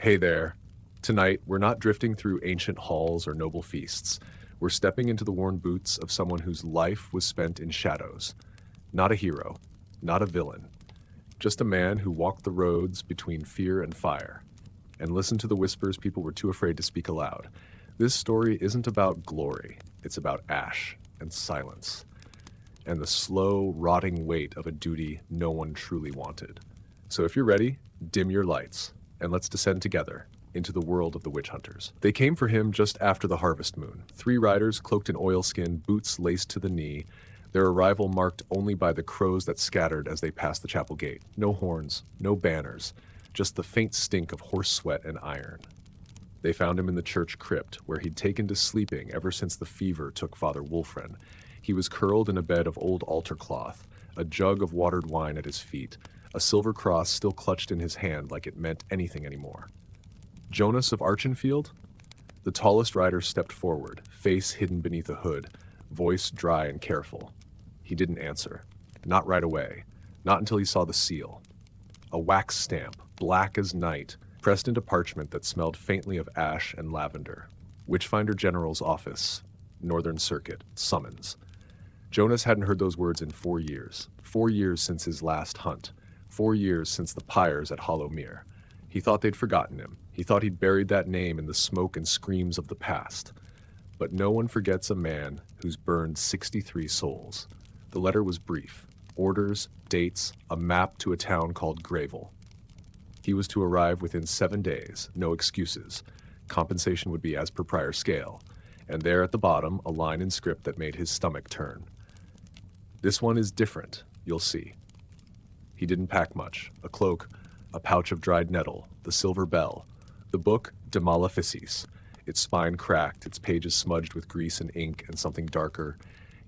Hey there. Tonight, we're not drifting through ancient halls or noble feasts. We're stepping into the worn boots of someone whose life was spent in shadows. Not a hero, not a villain, just a man who walked the roads between fear and fire and listened to the whispers people were too afraid to speak aloud. This story isn't about glory, it's about ash and silence and the slow, rotting weight of a duty no one truly wanted. So if you're ready, dim your lights, and let's descend together into the world of the witch hunters. They came for him just after the harvest moon. 3 riders cloaked in oilskin, boots laced to the knee, their arrival marked only by the crows that scattered as they passed the chapel gate. No horns, no banners, just the faint stink of horse sweat and iron. They found him in the church crypt, where he'd taken to sleeping ever since the fever took Father Wulfren. He was curled in a bed of old altar cloth, a jug of watered wine at his feet, a silver cross still clutched in his hand like it meant anything anymore. Jonas of Archenfield? The tallest rider stepped forward, face hidden beneath a hood, voice dry and careful. He didn't answer. Not right away. Not until he saw the seal. A wax stamp, black as night, pressed into parchment that smelled faintly of ash and lavender. Witchfinder General's office, Northern Circuit, summons. Jonas hadn't heard those words in 4 years. 4 years since his last hunt. 4 years since the pyres at Hollowmere. He thought they'd forgotten him. He thought he'd buried that name in the smoke and screams of the past. But no one forgets a man who's burned 63 souls. The letter was brief. Orders, dates, a map to a town called Gravel. He was to arrive within 7 days, no excuses. Compensation would be as per prior scale. And there at the bottom, a line in script that made his stomach turn. This one is different, you'll see. He didn't pack much. A cloak, a pouch of dried nettle, the silver bell, the book De Maleficis, its spine cracked, its pages smudged with grease and ink and something darker.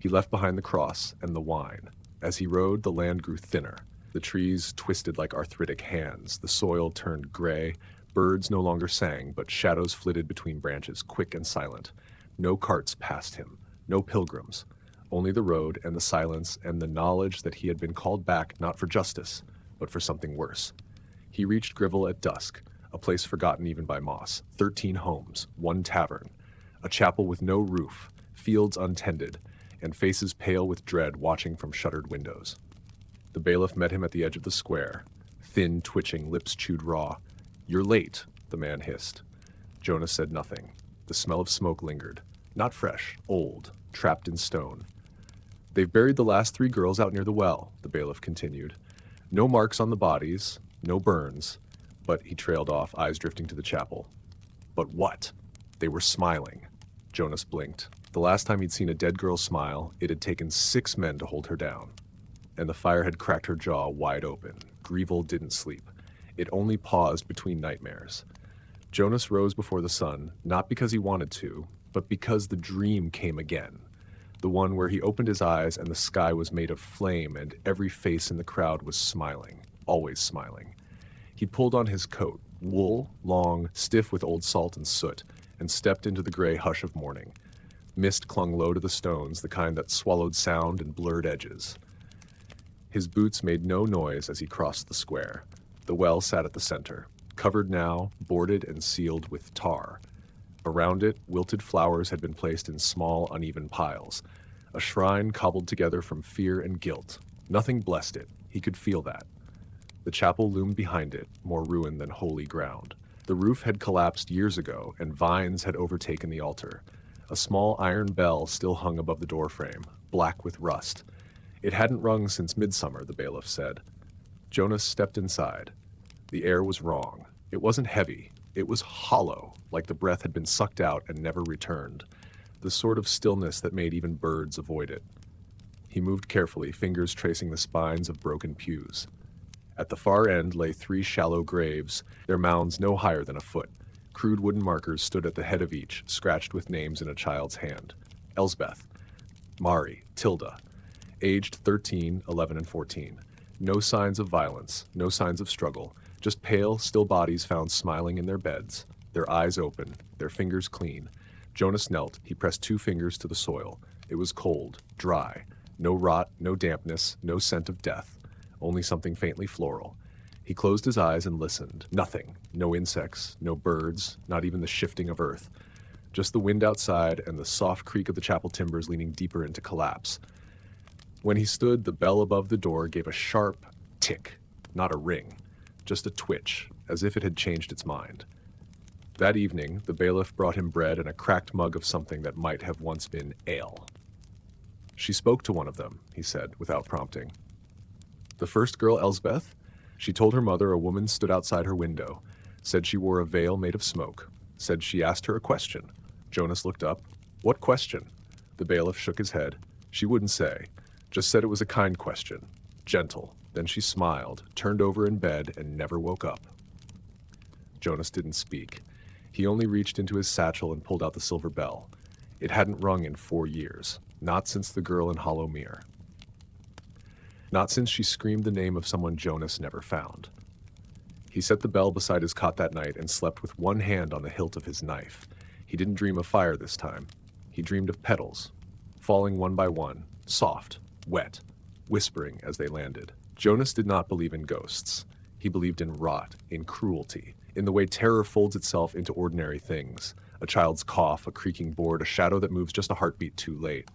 He left behind the cross and the wine. As he rode, the land grew thinner. The trees twisted like arthritic hands. The soil turned gray. Birds no longer sang, but shadows flitted between branches, quick and silent. No carts passed him. No pilgrims. Only the road and the silence and the knowledge that he had been called back not for justice, but for something worse. He reached Griville at dusk, a place forgotten even by moss. 13 homes, 1 tavern, a chapel with no roof, fields untended, and faces pale with dread watching from shuttered windows. The bailiff met him at the edge of the square, thin, twitching, lips chewed raw. "You're late," the man hissed. Jonas said nothing. The smell of smoke lingered. Not fresh, old, trapped in stone. "They've buried the last 3 girls out near the well," the bailiff continued. "No marks on the bodies, no burns," but he trailed off, eyes drifting to the chapel. But what? They were smiling. Jonas blinked. The last time he'd seen a dead girl smile, it had taken 6 men to hold her down. And the fire had cracked her jaw wide open. Greville didn't sleep. It only paused between nightmares. Jonas rose before the sun, not because he wanted to, but because the dream came again. The one where he opened his eyes and the sky was made of flame and every face in the crowd was smiling, always smiling. He pulled on his coat, wool, long, stiff with old salt and soot, and stepped into the gray hush of morning. Mist clung low to the stones, the kind that swallowed sound and blurred edges. His boots made no noise as he crossed the square. The well sat at the center, covered now, boarded and sealed with tar. Around it, wilted flowers had been placed in small, uneven piles. A shrine cobbled together from fear and guilt. Nothing blessed it. He could feel that. The chapel loomed behind it, more ruin than holy ground. The roof had collapsed years ago, and vines had overtaken the altar. A small iron bell still hung above the doorframe, black with rust. It hadn't rung since midsummer, the bailiff said. Jonas stepped inside. The air was wrong. It wasn't heavy. It was hollow, like the breath had been sucked out and never returned. The sort of stillness that made even birds avoid it. He moved carefully, fingers tracing the spines of broken pews. At the far end lay 3 shallow graves, their mounds no higher than a foot. Crude wooden markers stood at the head of each, scratched with names in a child's hand. Elsbeth, Mari, Tilda, aged 13, 11, and 14. No signs of violence, no signs of struggle, just pale, still bodies found smiling in their beds, their eyes open, their fingers clean. Jonas knelt. He pressed 2 fingers to the soil. It was cold, dry, no rot, no dampness, no scent of death, only something faintly floral. He closed his eyes and listened. Nothing. No insects, no birds, not even the shifting of earth. Just the wind outside and the soft creak of the chapel timbers leaning deeper into collapse. When he stood, the bell above the door gave a sharp tick, not a ring, just a twitch, as if it had changed its mind. That evening, the bailiff brought him bread and a cracked mug of something that might have once been ale. She spoke to one of them, he said, without prompting. The first girl, Elsbeth? She told her mother a woman stood outside her window, said she wore a veil made of smoke, said she asked her a question. Jonas looked up. What question? The bailiff shook his head. She wouldn't say, just said it was a kind question, gentle. Then she smiled, turned over in bed, and never woke up. Jonas didn't speak. He only reached into his satchel and pulled out the silver bell. It hadn't rung in 4 years, not since the girl in Hollow Mere. Not since she screamed the name of someone Jonas never found. He set the bell beside his cot that night and slept with one hand on the hilt of his knife. He didn't dream of fire this time. He dreamed of petals, falling one by one, soft, wet, whispering as they landed. Jonas did not believe in ghosts. He believed in rot, in cruelty, in the way terror folds itself into ordinary things. A child's cough, a creaking board, a shadow that moves just a heartbeat too late.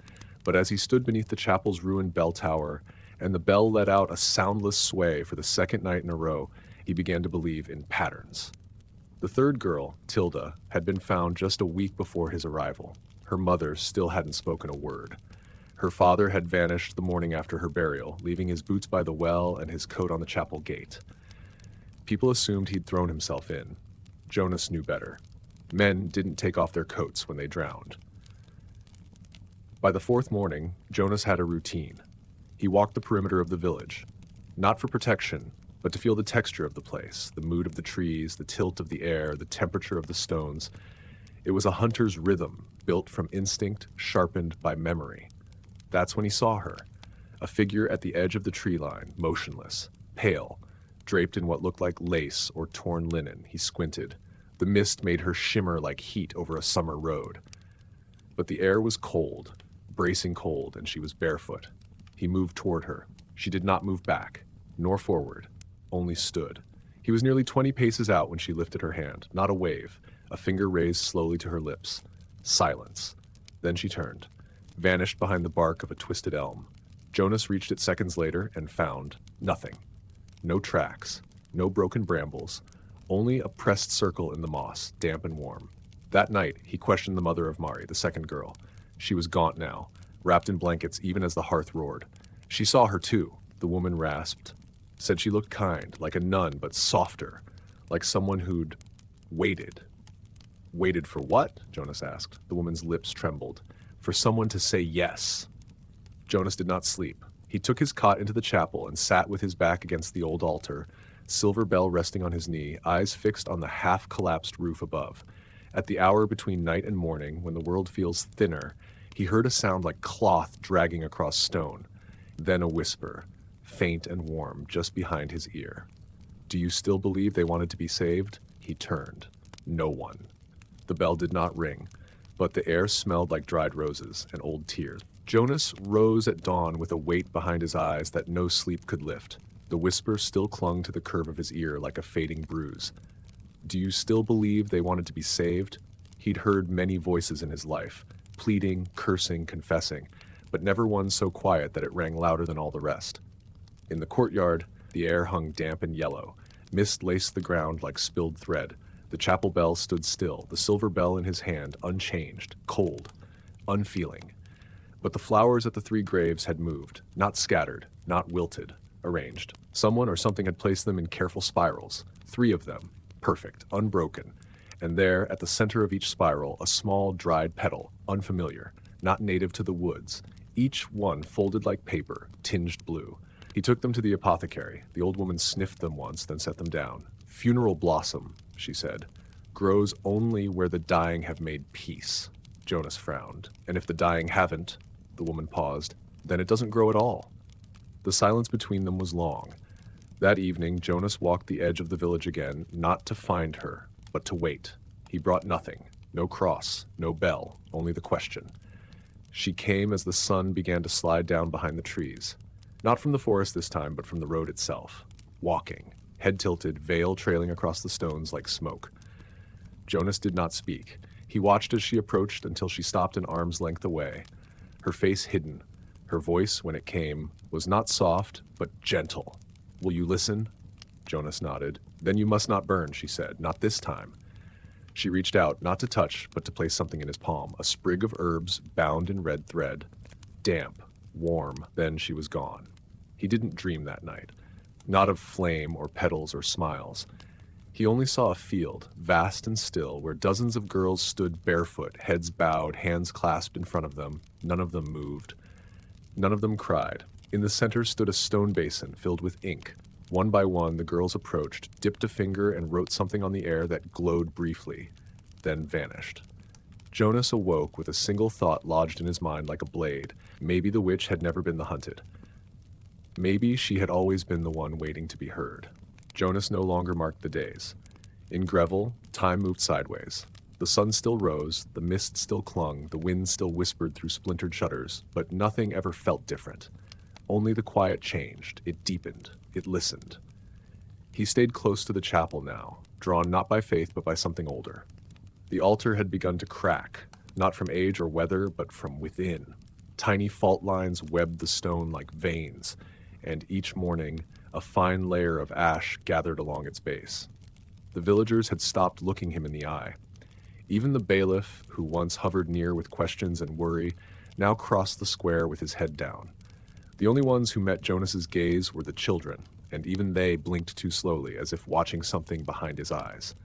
But as he stood beneath the chapel's ruined bell tower, and the bell let out a soundless sway for the second night in a row, he began to believe in patterns. The third girl, Tilda, had been found just a week before his arrival. Her mother still hadn't spoken a word. Her father had vanished the morning after her burial, leaving his boots by the well and his coat on the chapel gate. People assumed he'd thrown himself in. Jonas knew better. Men didn't take off their coats when they drowned. By the fourth morning, Jonas had a routine. He walked the perimeter of the village, not for protection, but to feel the texture of the place, the mood of the trees, the tilt of the air, the temperature of the stones. It was a hunter's rhythm, built from instinct, sharpened by memory. That's when he saw her, a figure at the edge of the tree line, motionless, pale, draped in what looked like lace or torn linen. He squinted. The mist made her shimmer like heat over a summer road. But the air was cold, bracing cold, and she was barefoot. He moved toward her. She did not move back, nor forward, only stood. He was nearly 20 paces out when she lifted her hand, not a wave, a finger raised slowly to her lips. Silence. Then she turned, vanished behind the bark of a twisted elm. Jonas reached it seconds later and found nothing. No tracks, no broken brambles, only a pressed circle in the moss, damp and warm. That night, he questioned the mother of Mari, the second girl. She was gaunt now, wrapped in blankets even as the hearth roared. She saw her too, the woman rasped. Said she looked kind, like a nun, but softer, like someone who'd waited. Waited for what? Jonas asked. The woman's lips trembled. For someone to say yes. Jonas did not sleep. He took his cot into the chapel and sat with his back against the old altar, silver bell resting on his knee, eyes fixed on the half-collapsed roof above. At the hour between night and morning, when the world feels thinner, he heard a sound like cloth dragging across stone. Then a whisper, faint and warm, just behind his ear. Do you still believe they wanted to be saved? He turned. No one. The bell did not ring, but the air smelled like dried roses and old tears. Jonas rose at dawn with a weight behind his eyes that no sleep could lift. The whisper still clung to the curve of his ear like a fading bruise. Do you still believe they wanted to be saved? He'd heard many voices in his life, pleading, cursing, confessing, but never one so quiet that it rang louder than all the rest. In the courtyard, the air hung damp and yellow. Mist laced the ground like spilled thread. The chapel bell stood still, the silver bell in his hand, unchanged, cold, unfeeling. But the flowers at the 3 graves had moved, not scattered, not wilted, arranged. Someone or something had placed them in careful spirals, 3 of them, perfect, unbroken. And there, at the center of each spiral, a small dried petal, unfamiliar, not native to the woods, each one folded like paper, tinged blue. He took them to the apothecary. The old woman sniffed them once, then set them down. Funeral blossom, she said, grows only where the dying have made peace. Jonas frowned. And if the dying haven't, the woman paused, then it doesn't grow at all. The silence between them was long. That evening, Jonas walked the edge of the village again, not to find her, but to wait. He brought nothing, no cross, no bell, only the question. She came as the sun began to slide down behind the trees. Not from the forest this time, but from the road itself. Walking, head tilted, veil trailing across the stones like smoke. Jonas did not speak. He watched as she approached until she stopped an arm's length away, her face hidden. Her voice, when it came, was not soft, but gentle. "Will you listen?" Jonas nodded. "Then you must not burn," she said. "Not this time." She reached out, not to touch, but to place something in his palm, a sprig of herbs bound in red thread. Damp, warm, then she was gone. He didn't dream that night. Not of flame or petals or smiles. He only saw a field, vast and still, where dozens of girls stood barefoot, heads bowed, hands clasped in front of them. None of them moved. None of them cried. In the center stood a stone basin filled with ink. One by one, the girls approached, dipped a finger, and wrote something on the air that glowed briefly, then vanished. Jonas awoke with a single thought lodged in his mind like a blade. Maybe the witch had never been the hunted. Maybe she had always been the one waiting to be heard. Jonas no longer marked the days. In Greville, time moved sideways. The sun still rose, the mist still clung, the wind still whispered through splintered shutters, but nothing ever felt different. Only the quiet changed, it deepened, it listened. He stayed close to the chapel now, drawn not by faith but by something older. The altar had begun to crack, not from age or weather, but from within. Tiny fault lines webbed the stone like veins, and each morning a fine layer of ash gathered along its base. The villagers had stopped looking him in the eye. Even the bailiff, who once hovered near with questions and worry, now crossed the square with his head down. The only ones who met Jonas's gaze were the children, and even they blinked too slowly, as if watching something behind his eyes.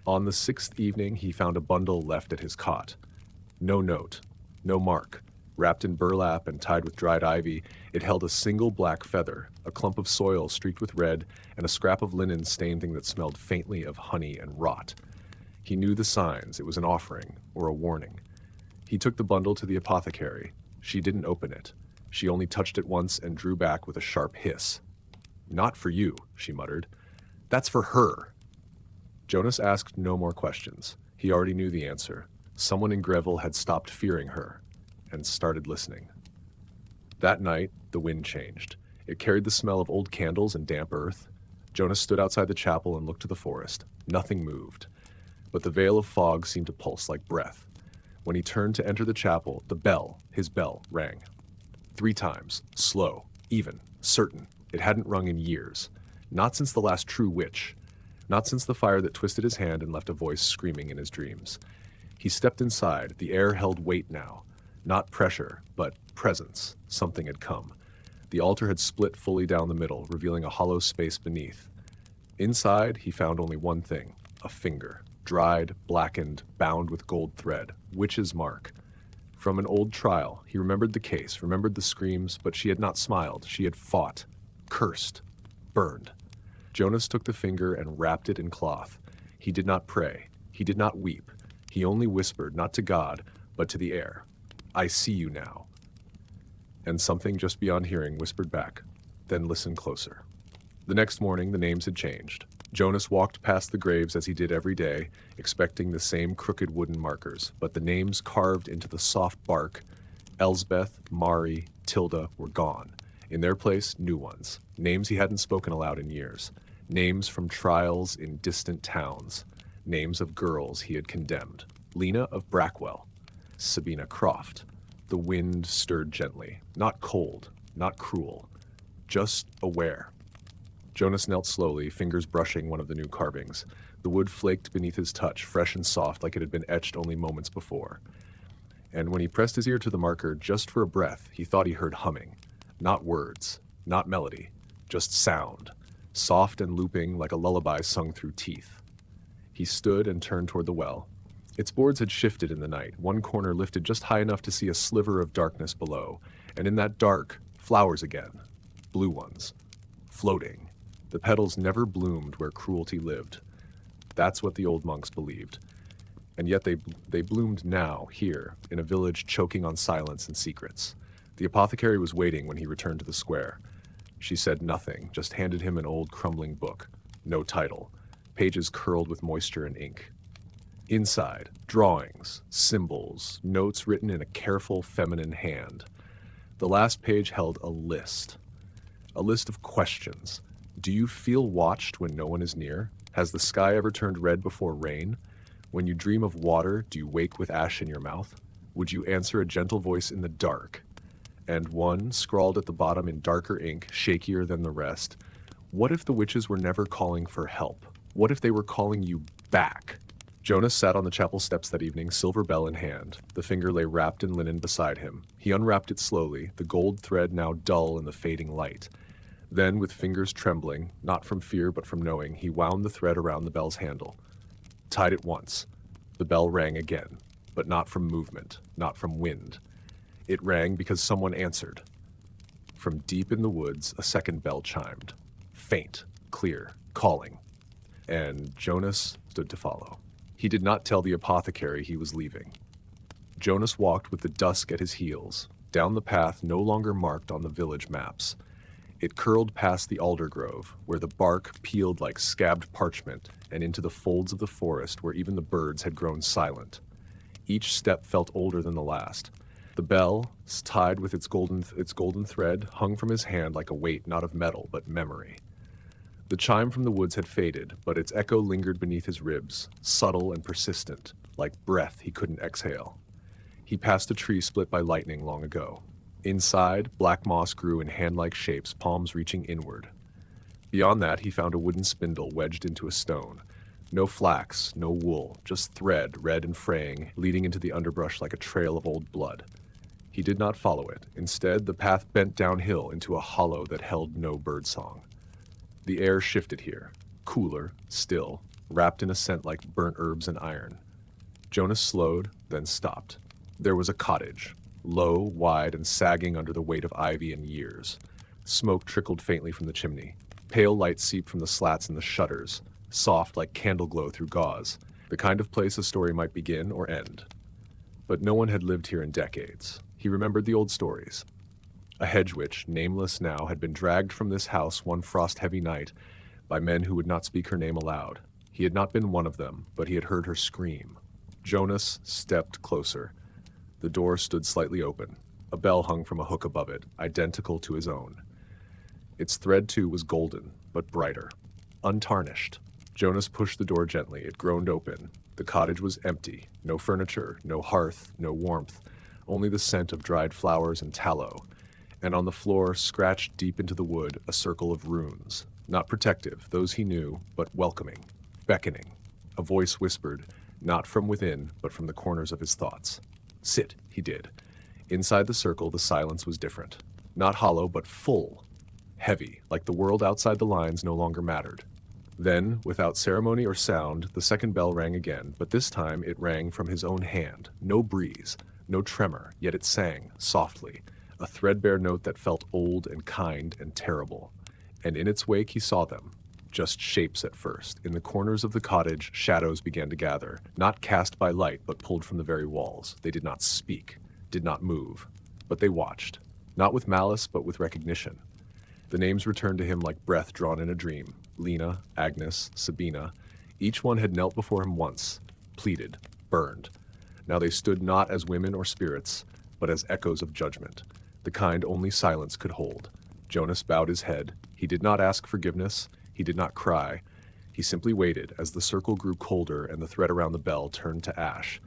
On the 6th evening, he found a bundle left at his cot. No note, no mark. Wrapped in burlap and tied with dried ivy, it held a single black feather, a clump of soil streaked with red, and a scrap of linen stained thing that smelled faintly of honey and rot. He knew the signs. It was an offering, or a warning. He took the bundle to the apothecary. She didn't open it. She only touched it once and drew back with a sharp hiss. "Not for you," she muttered. "That's for her." Jonas asked no more questions. He already knew the answer. Someone in Greville had stopped fearing her and started listening. That night, the wind changed. It carried the smell of old candles and damp earth. Jonas stood outside the chapel and looked to the forest. Nothing moved, but the veil of fog seemed to pulse like breath. When he turned to enter the chapel, the bell, his bell, rang. 3 times, slow, even, certain. It hadn't rung in years. Not since the last true witch. Not since the fire that twisted his hand and left a voice screaming in his dreams. He stepped inside. The air held weight now. Not pressure, but presence. Something had come. The altar had split fully down the middle, revealing a hollow space beneath. Inside, he found only one thing, a finger, dried, blackened, bound with gold thread, witch's mark. From an old trial, he remembered the case, remembered the screams, but she had not smiled. She had fought, cursed, burned. Jonas took the finger and wrapped it in cloth. He did not pray. He did not weep. He only whispered, not to God, but to the air, "I see you now." And something just beyond hearing whispered back, "Then listen closer." The next morning, the names had changed. Jonas walked past the graves as he did every day, expecting the same crooked wooden markers, but the names carved into the soft bark, Elsbeth, Mari, Tilda, were gone. In their place, new ones, names he hadn't spoken aloud in years, names from trials in distant towns, names of girls he had condemned. Lena of Brackwell, Sabina Croft. The wind stirred gently, not cold, not cruel, just aware. Jonas knelt slowly, fingers brushing one of the new carvings. The wood flaked beneath his touch, fresh and soft, like it had been etched only moments before. And when he pressed his ear to the marker just for a breath, he thought he heard humming. Not words, not melody, just sound, soft and looping like a lullaby sung through teeth. He stood and turned toward the well. Its boards had shifted in the night, one corner lifted just high enough to see a sliver of darkness below, and in that dark, flowers again, blue ones, floating. The petals never bloomed where cruelty lived. That's what the old monks believed. And yet they bloomed now, here, in a village choking on silence and secrets. The apothecary was waiting when he returned to the square. She said nothing, just handed him an old crumbling book. No title. Pages curled with moisture and ink. Inside, drawings, symbols, notes written in a careful feminine hand. The last page held a list of questions, Do you feel watched when no one is near? Has the sky ever turned red before rain? When you dream of water, do you wake with ash in your mouth? Would you answer a gentle voice in the dark? And one, scrawled at the bottom in darker ink, shakier than the rest, what if the witches were never calling for help? What if they were calling you back? Jonas sat on the chapel steps that evening, silver bell in hand. The finger lay wrapped in linen beside him. He unwrapped it slowly, the gold thread now dull in the fading light. Then, with fingers trembling, not from fear but from knowing, he wound the thread around the bell's handle. Tied it once. The bell rang again, but not from movement, not from wind. It rang because someone answered. From deep in the woods, a second bell chimed. Faint, clear, calling. And Jonas stood to follow. He did not tell the apothecary he was leaving. Jonas walked with the dusk at his heels, down the path no longer marked on the village maps. It curled past the alder grove, where the bark peeled like scabbed parchment, and into the folds of the forest where even the birds had grown silent. Each step felt older than the last. The bell, tied with its golden thread, hung from his hand like a weight not of metal but memory. The chime from the woods had faded, but its echo lingered beneath his ribs, subtle and persistent, like breath he couldn't exhale. He passed a tree split by lightning long ago. Inside, black moss grew in hand-like shapes, palms reaching inward. Beyond that, he found a wooden spindle wedged into a stone. No flax, no wool, just thread, red and fraying, leading into the underbrush like a trail of old blood. He did not follow it. Instead, the path bent downhill into a hollow that held no birdsong. The air shifted here, cooler, still, wrapped in a scent like burnt herbs and iron. Jonas slowed, then stopped. There was a cottage, low, wide, and sagging under the weight of ivy and years. Smoke trickled faintly from the chimney. Pale light seeped from the slats and the shutters, soft like candle glow through gauze, the kind of place a story might begin or end. But no one had lived here in decades. He remembered the old stories. A hedge witch, nameless now, had been dragged from this house one frost-heavy night by men who would not speak her name aloud. He had not been one of them, but he had heard her scream. Jonas stepped closer. The door stood slightly open. A bell hung from a hook above it, identical to his own. Its thread, too, was golden, but brighter. Untarnished. Jonas pushed the door gently. It groaned open. The cottage was empty. No furniture, no hearth, no warmth, only the scent of dried flowers and tallow. And on the floor, scratched deep into the wood, a circle of runes. Not protective, those he knew, but welcoming, beckoning. A voice whispered, not from within, but from the corners of his thoughts. Sit, he did. Inside the circle, the silence was different. Not hollow, but full. Heavy, like the world outside the lines no longer mattered. Then, without ceremony or sound, the second bell rang again, but this time it rang from his own hand. No breeze, no tremor, yet it sang, softly, a threadbare note that felt old and kind and terrible. And in its wake he saw them. Just shapes at first. In the corners of the cottage, shadows began to gather, not cast by light, but pulled from the very walls. They did not speak, did not move, but they watched, not with malice, but with recognition. The names returned to him like breath drawn in a dream. Lena, Agnes, Sabina. Each one had knelt before him once, pleaded, burned. Now they stood not as women or spirits, but as echoes of judgment, the kind only silence could hold. Jonas bowed his head. He did not ask forgiveness. He did not cry. He simply waited as the circle grew colder and the thread around the bell turned to ash.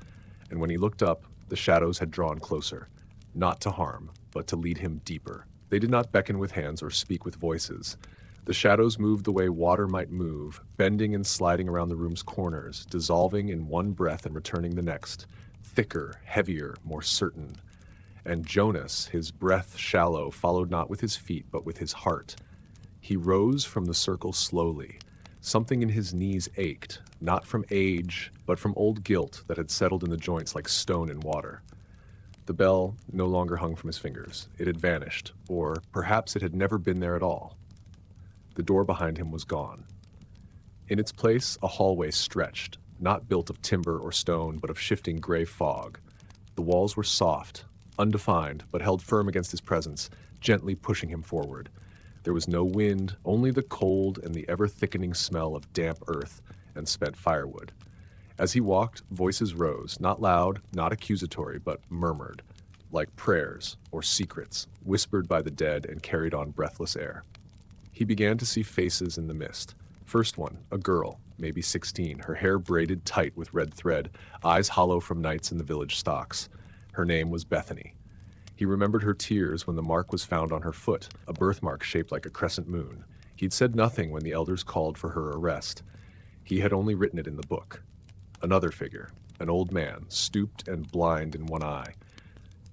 And when he looked up, the shadows had drawn closer, not to harm, but to lead him deeper. They did not beckon with hands or speak with voices. The shadows moved the way water might move, bending and sliding around the room's corners, dissolving in one breath and returning the next, thicker, heavier, more certain. And Jonas, his breath shallow, followed not with his feet, but with his heart. He rose from the circle slowly. Something in his knees ached, not from age, but from old guilt that had settled in the joints like stone in water. The bell no longer hung from his fingers. It had vanished, or perhaps it had never been there at all. The door behind him was gone. In its place, a hallway stretched, not built of timber or stone, but of shifting gray fog. The walls were soft, undefined, but held firm against his presence, gently pushing him forward. There was no wind, only the cold and the ever-thickening smell of damp earth and spent firewood. As he walked, voices rose, not loud, not accusatory, but murmured, like prayers or secrets, whispered by the dead and carried on breathless air. He began to see faces in the mist. First one, a girl, maybe 16, her hair braided tight with red thread, eyes hollow from nights in the village stocks. Her name was Bethany. He remembered her tears when the mark was found on her foot, a birthmark shaped like a crescent moon. He'd said nothing when the elders called for her arrest. He had only written it in the book. Another figure, an old man, stooped and blind in one eye.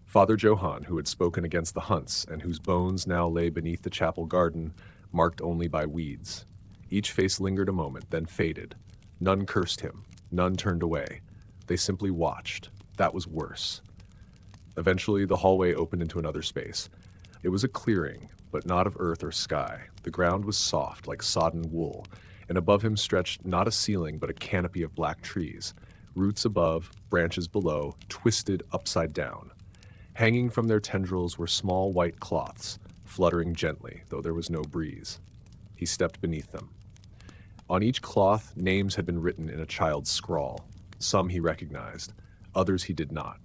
Father Johann, who had spoken against the hunts and whose bones now lay beneath the chapel garden, marked only by weeds. Each face lingered a moment, then faded. None cursed him. None turned away. They simply watched. That was worse. Eventually, the hallway opened into another space. It was a clearing, but not of earth or sky. The ground was soft, like sodden wool, and above him stretched not a ceiling, but a canopy of black trees. Roots above, branches below, twisted upside down. Hanging from their tendrils were small white cloths, fluttering gently, though there was no breeze. He stepped beneath them. On each cloth, names had been written in a child's scrawl. Some he recognized, others he did not.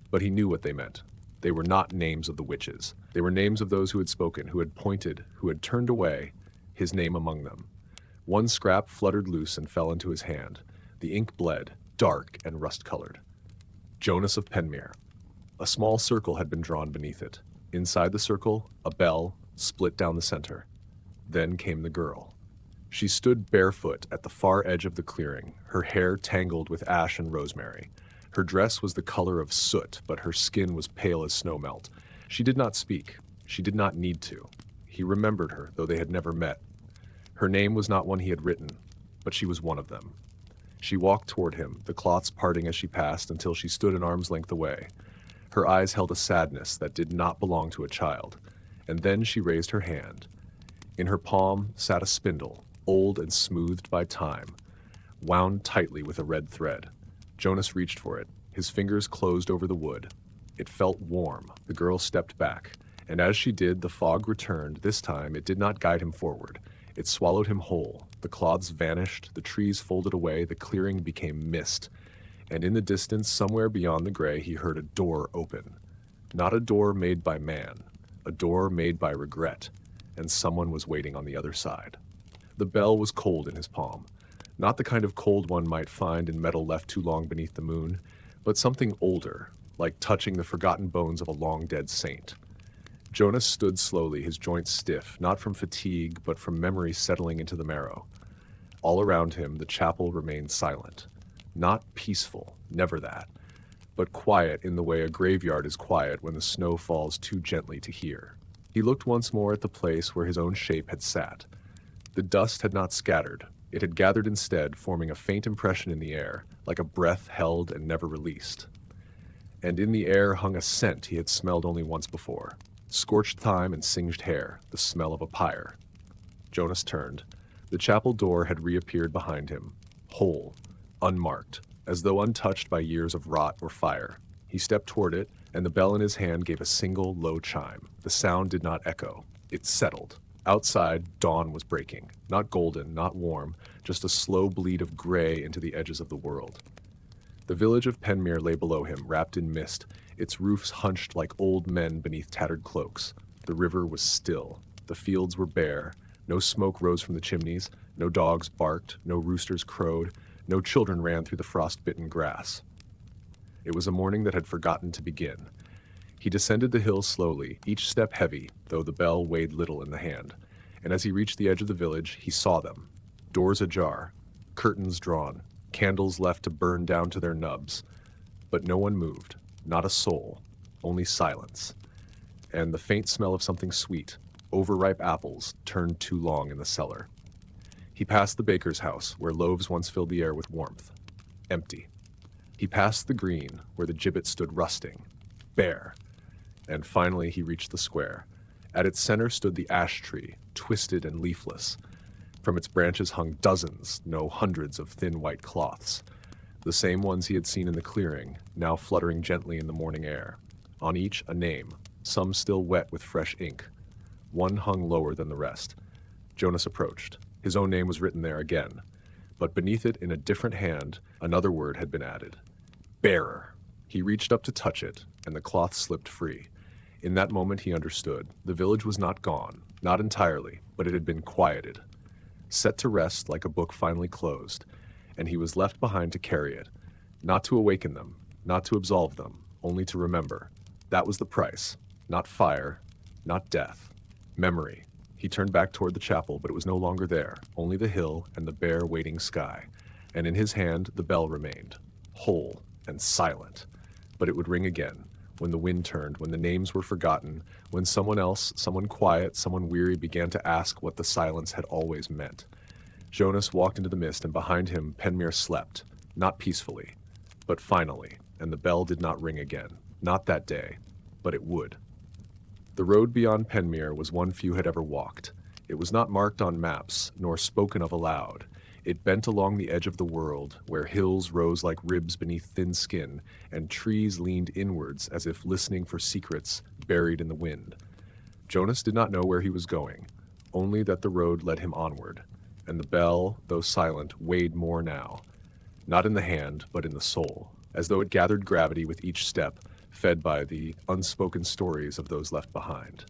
But he knew what they meant. They were not names of the witches. They were names of those who had spoken, who had pointed, who had turned away, his name among them. One scrap fluttered loose and fell into his hand. The ink bled, dark and rust-colored. Jonas of Penmere. A small circle had been drawn beneath it. Inside the circle, a bell split down the center. Then came the girl. She stood barefoot at the far edge of the clearing, her hair tangled with ash and rosemary. Her dress was the color of soot, but her skin was pale as snowmelt. She did not speak. She did not need to. He remembered her, though they had never met. Her name was not one he had written, but she was one of them. She walked toward him, the cloths parting as she passed until she stood an arm's length away. Her eyes held a sadness that did not belong to a child. And then she raised her hand. In her palm sat a spindle, old and smoothed by time, wound tightly with a red thread. Jonas reached for it. His fingers closed over the wood. It felt warm. The girl stepped back, and as she did, the fog returned. This time, it did not guide him forward. It swallowed him whole. The cloths vanished, the trees folded away, the clearing became mist. And in the distance, somewhere beyond the gray, he heard a door open. Not a door made by man, a door made by regret, and someone was waiting on the other side. The bell was cold in his palm. Not the kind of cold one might find in metal left too long beneath the moon, but something older, like touching the forgotten bones of a long-dead saint. Jonas stood slowly, his joints stiff, not from fatigue, but from memory settling into the marrow. All around him, the chapel remained silent. Not peaceful, never that, but quiet in the way a graveyard is quiet when the snow falls too gently to hear. He looked once more at the place where his own shape had sat. The dust had not scattered. It had gathered instead, forming a faint impression in the air, like a breath held and never released. And in the air hung a scent he had smelled only once before. Scorched thyme and singed hair, the smell of a pyre. Jonas turned. The chapel door had reappeared behind him, whole, unmarked, as though untouched by years of rot or fire. He stepped toward it, and the bell in his hand gave a single low chime. The sound did not echo. It settled. Outside, dawn was breaking. Not golden, not warm, just a slow bleed of gray into the edges of the world. The village of Penmere lay below him, wrapped in mist, its roofs hunched like old men beneath tattered cloaks. The river was still. The fields were bare. No smoke rose from the chimneys. No dogs barked. No roosters crowed. No children ran through the frost-bitten grass. It was a morning that had forgotten to begin. He descended the hill slowly, each step heavy, though the bell weighed little in the hand. And as he reached the edge of the village, he saw them. Doors ajar, curtains drawn, candles left to burn down to their nubs. But no one moved, not a soul, only silence. And the faint smell of something sweet, overripe apples, turned too long in the cellar. He passed the baker's house, where loaves once filled the air with warmth. Empty. He passed the green, where the gibbet stood rusting. Bare. And finally he reached the square. At its center stood the ash tree, twisted and leafless. From its branches hung dozens, no hundreds of thin white cloths. The same ones he had seen in the clearing, now fluttering gently in the morning air. On each a name, some still wet with fresh ink. One hung lower than the rest. Jonas approached. His own name was written there again. But beneath it, in a different hand, another word had been added. Bearer. He reached up to touch it, and the cloth slipped free. In that moment he understood. The village was not gone. Not entirely, but it had been quieted, set to rest like a book finally closed, and he was left behind to carry it, not to awaken them, not to absolve them, only to remember. That was the price. Not fire, not death. Memory. He turned back toward the chapel, but it was no longer there, only the hill and the bare waiting sky. And in his hand the bell remained, whole and silent. But it would ring again, when the wind turned, when the names were forgotten, when someone else, someone quiet, someone weary began to ask what the silence had always meant. Jonas walked into the mist, and behind him Penmere slept, not peacefully, but finally, and the bell did not ring again. Not that day, but it would. The road beyond Penmere was one few had ever walked. It was not marked on maps, nor spoken of aloud. It bent along the edge of the world, where hills rose like ribs beneath thin skin, and trees leaned inwards as if listening for secrets buried in the wind. Jonas did not know where he was going, only that the road led him onward, and the bell, though silent, weighed more now, not in the hand, but in the soul, as though it gathered gravity with each step, fed by the unspoken stories of those left behind.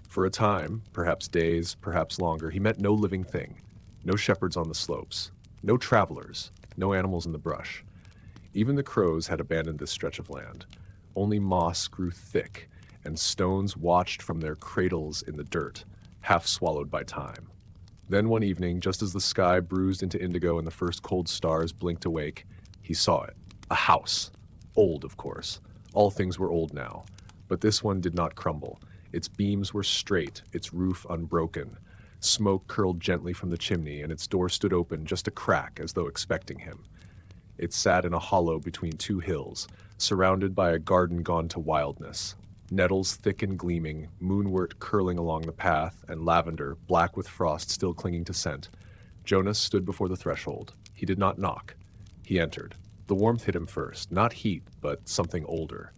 For a time, perhaps days, perhaps longer, he met no living thing, no shepherds on the slopes, no travelers, no animals in the brush. Even the crows had abandoned this stretch of land. Only moss grew thick, and stones watched from their cradles in the dirt, half swallowed by time. Then one evening, just as the sky bruised into indigo and the first cold stars blinked awake, he saw it. A house. Old, of course. All things were old now. But this one did not crumble. Its beams were straight, its roof unbroken. Smoke curled gently from the chimney, and its door stood open, just a crack, as though expecting him. It sat in a hollow between two hills, surrounded by a garden gone to wildness. Nettles thick and gleaming, moonwort curling along the path, and lavender, black with frost still clinging to scent. Jonas stood before the threshold. He did not knock. He entered. The warmth hit him first, not heat, but something older.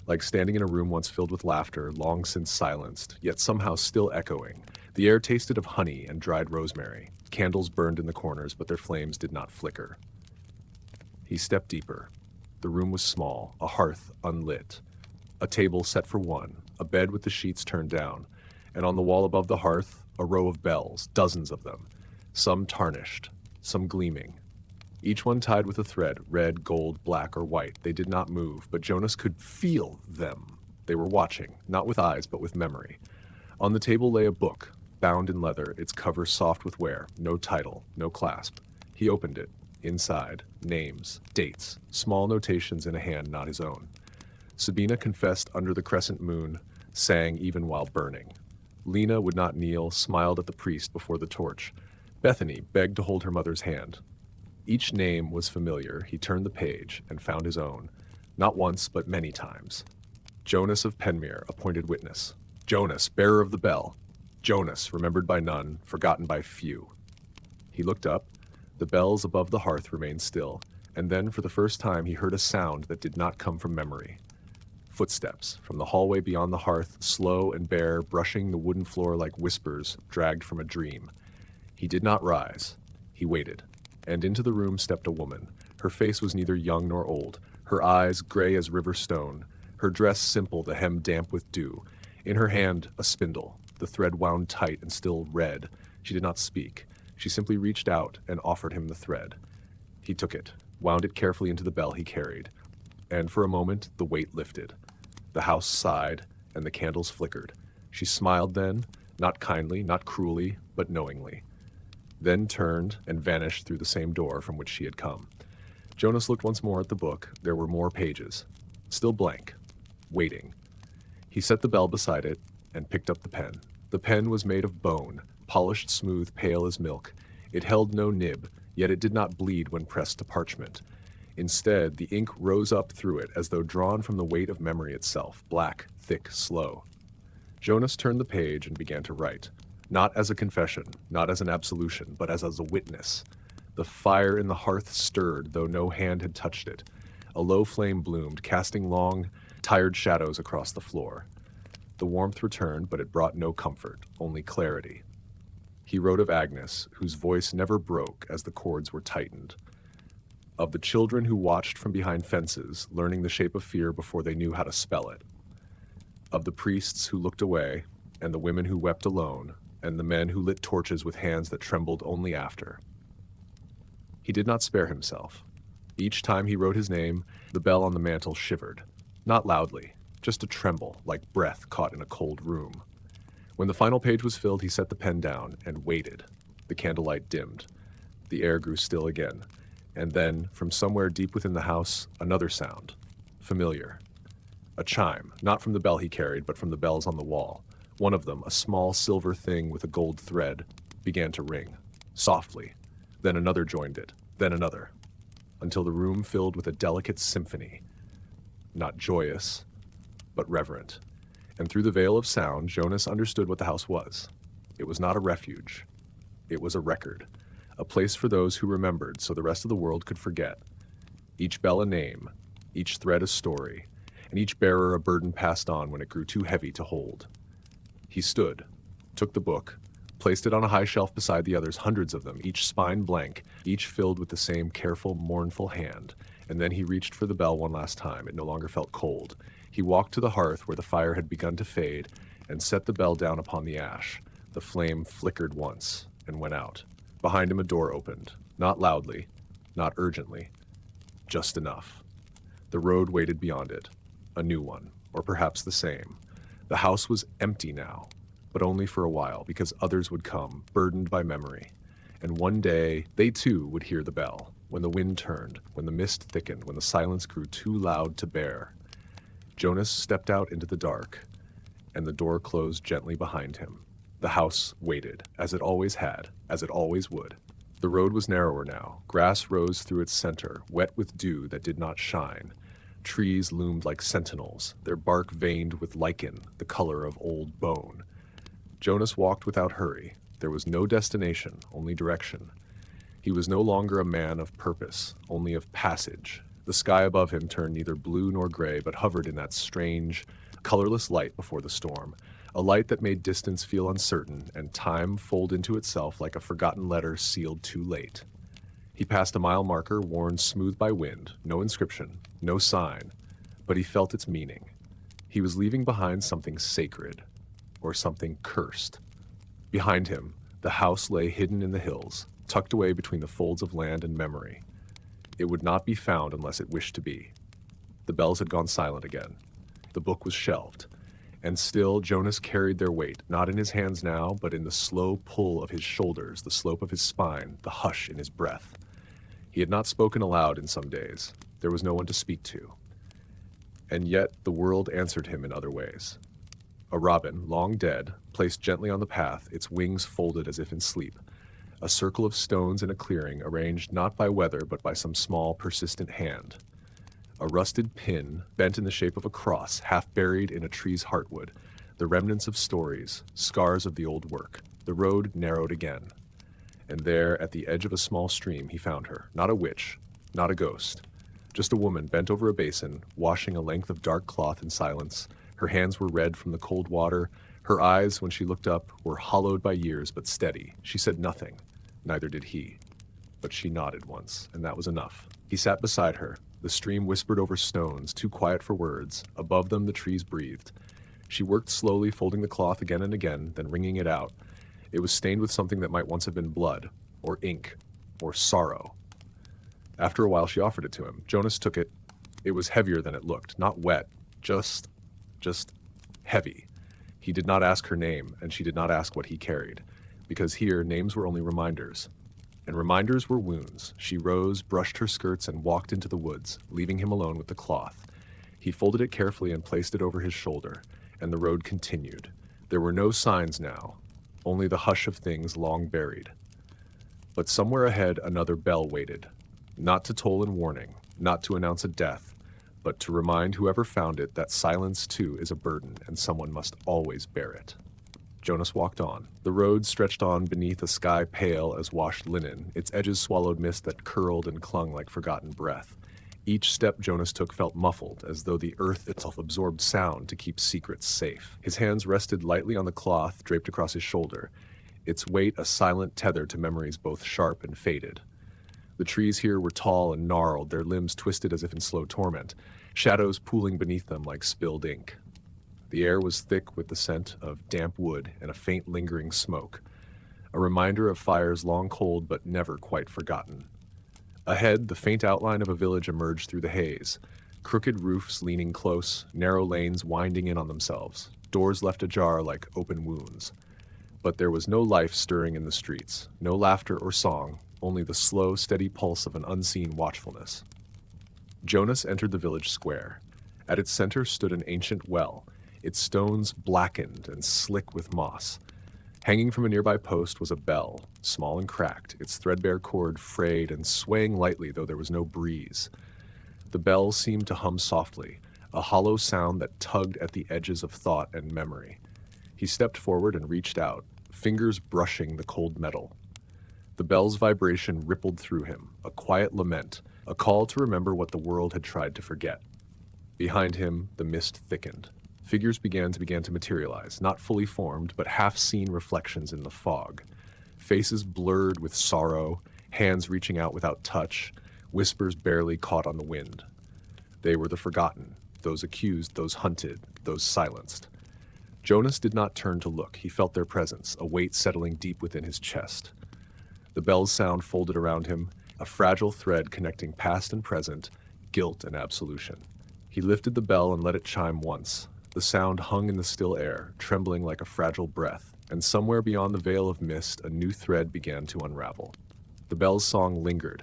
Like standing in a room once filled with laughter, long since silenced, yet somehow still echoing. The air tasted of honey and dried rosemary. Candles burned in the corners, but their flames did not flicker. He stepped deeper. The room was small, a hearth unlit. A table set for one, a bed with the sheets turned down, and on the wall above the hearth, a row of bells, dozens of them, some tarnished, some gleaming. Each one tied with a thread, red, gold, black, or white. They did not move, but Jonas could feel them. They were watching, not with eyes, but with memory. On the table lay a book, bound in leather, its cover soft with wear, no title, no clasp. He opened it. Inside, names, dates, small notations in a hand not his own. Sabina confessed under the crescent moon, sang even while burning. Lena would not kneel, smiled at the priest before the torch. Bethany begged to hold her mother's hand. Each name was familiar. He turned the page and found his own, not once but many times. Jonas of Penmere, appointed witness. Jonas, bearer of the bell. Jonas, remembered by none, forgotten by few. He looked up. The bells above the hearth remained still, and then for the first time he heard a sound that did not come from memory. Footsteps, from the hallway beyond the hearth, slow and bare, brushing the wooden floor like whispers dragged from a dream. He did not rise. He waited, and into the room stepped a woman. Her face was neither young nor old, her eyes gray as river stone, her dress simple, the hem damp with dew. In her hand, a spindle, the thread wound tight and still red. She did not speak. She simply reached out and offered him the thread. He took it, wound it carefully into the bell he carried, and for a moment the weight lifted. The house sighed, and the candles flickered. She smiled then, not kindly, not cruelly, but knowingly. Then turned and vanished through the same door from which she had come. Jonas looked once more at the book. There were more pages, still blank, waiting. He set the bell beside it and picked up the pen. The pen was made of bone, polished smooth, pale as milk. It held no nib, yet it did not bleed when pressed to parchment. Instead, the ink rose up through it as though drawn from the weight of memory itself, black, thick, slow. Jonas turned the page and began to write, not as a confession, not as an absolution, but as a witness. The fire in the hearth stirred, though no hand had touched it. A low flame bloomed, casting long, tired shadows across the floor. The warmth returned, but it brought no comfort, only clarity. He wrote of Agnes, whose voice never broke as the cords were tightened. Of the children who watched from behind fences, learning the shape of fear before they knew how to spell it. Of the priests who looked away, and the women who wept alone, and the men who lit torches with hands that trembled only after. He did not spare himself. Each time he wrote his name, the bell on the mantel shivered. Not loudly, just a tremble, like breath caught in a cold room. When the final page was filled, he set the pen down and waited. The candlelight dimmed. The air grew still again. And then, from somewhere deep within the house, another sound. Familiar. A chime, not from the bell he carried, but from the bells on the wall. One of them, a small silver thing with a gold thread, began to ring, softly. Then another joined it, then another, until the room filled with a delicate symphony. Not joyous, but reverent. And through the veil of sound, Jonas understood what the house was. It was not a refuge. It was a record, a place for those who remembered so the rest of the world could forget. Each bell a name, each thread a story, and each bearer a burden passed on when it grew too heavy to hold. He stood, took the book, placed it on a high shelf beside the others, hundreds of them, each spine blank, each filled with the same careful, mournful hand, and then he reached for the bell one last time. It no longer felt cold. He walked to the hearth where the fire had begun to fade and set the bell down upon the ash. The flame flickered once and went out. Behind him a door opened, not loudly, not urgently, just enough. The road waited beyond it, a new one, or perhaps the same. The house was empty now, but only for a while, because others would come, burdened by memory. And one day, they too would hear the bell, when the wind turned, when the mist thickened, when the silence grew too loud to bear. Jonas stepped out into the dark, and the door closed gently behind him. The house waited, as it always had, as it always would. The road was narrower now. Grass rose through its center, wet with dew that did not shine. Trees loomed like sentinels, their bark veined with lichen, the color of old bone. Jonas walked without hurry. There was no destination, only direction. He was no longer a man of purpose, only of passage. The sky above him turned neither blue nor gray, but hovered in that strange, colorless light before the storm, a light that made distance feel uncertain and time fold into itself like a forgotten letter sealed too late. He passed a mile marker worn smooth by wind, no inscription, no sign, but he felt its meaning. He was leaving behind something sacred, or something cursed. Behind him, the house lay hidden in the hills, tucked away between the folds of land and memory. It would not be found unless it wished to be. The bells had gone silent again. The book was shelved. And still Jonas carried their weight, not in his hands now, but in the slow pull of his shoulders, the slope of his spine, the hush in his breath. He had not spoken aloud in some days. There was no one to speak to. And yet the world answered him in other ways. A robin, long dead, placed gently on the path, its wings folded as if in sleep. A circle of stones in a clearing, arranged not by weather but by some small, persistent hand. A rusted pin, bent in the shape of a cross, half buried in a tree's heartwood. The remnants of stories, scars of the old work. The road narrowed again. And there, at the edge of a small stream, he found her. Not a witch, not a ghost. Just a woman bent over a basin, washing a length of dark cloth in silence. Her hands were red from the cold water. Her eyes, when she looked up, were hollowed by years but steady. She said nothing. Neither did he. But she nodded once, and that was enough. He sat beside her. The stream whispered over stones, too quiet for words. Above them the trees breathed. She worked slowly, folding the cloth again and again, then wringing it out. It was stained with something that might once have been blood, or ink, or sorrow. After a while she offered it to him. Jonas took it. It was heavier than it looked, not wet, just heavy. He did not ask her name, and she did not ask what he carried, because here names were only reminders. And reminders were wounds. She rose, brushed her skirts, and walked into the woods, leaving him alone with the cloth. He folded it carefully and placed it over his shoulder, and the road continued. There were no signs now, only the hush of things long buried. But somewhere ahead another bell waited, not to toll in warning, not to announce a death, but to remind whoever found it that silence too is a burden, and someone must always bear it. Jonas walked on. The road stretched on beneath a sky pale as washed linen. Its edges swallowed mist that curled and clung like forgotten breath. Each step Jonas took felt muffled, as though the earth itself absorbed sound to keep secrets safe. His hands rested lightly on the cloth draped across his shoulder, its weight a silent tether to memories both sharp and faded. The trees here were tall and gnarled, their limbs twisted as if in slow torment, shadows pooling beneath them like spilled ink. The air was thick with the scent of damp wood and a faint lingering smoke, a reminder of fires long cold but never quite forgotten. Ahead, the faint outline of a village emerged through the haze, crooked roofs leaning close, narrow lanes winding in on themselves, doors left ajar like open wounds. But there was no life stirring in the streets, no laughter or song, only the slow, steady pulse of an unseen watchfulness. Jonas entered the village square. At its center stood an ancient well, its stones blackened and slick with moss. Hanging from a nearby post was a bell, small and cracked, its threadbare cord frayed and swaying lightly though there was no breeze. The bell seemed to hum softly, a hollow sound that tugged at the edges of thought and memory. He stepped forward and reached out, fingers brushing the cold metal. The bell's vibration rippled through him, a quiet lament, a call to remember what the world had tried to forget. Behind him, the mist thickened. Figures began to materialize, not fully formed, but half-seen reflections in the fog. Faces blurred with sorrow, hands reaching out without touch, whispers barely caught on the wind. They were the forgotten, those accused, those hunted, those silenced. Jonas did not turn to look. He felt their presence, a weight settling deep within his chest. The bell's sound folded around him, a fragile thread connecting past and present, guilt and absolution. He lifted the bell and let it chime once. The sound hung in the still air, trembling like a fragile breath, and somewhere beyond the veil of mist, a new thread began to unravel. The bell's song lingered,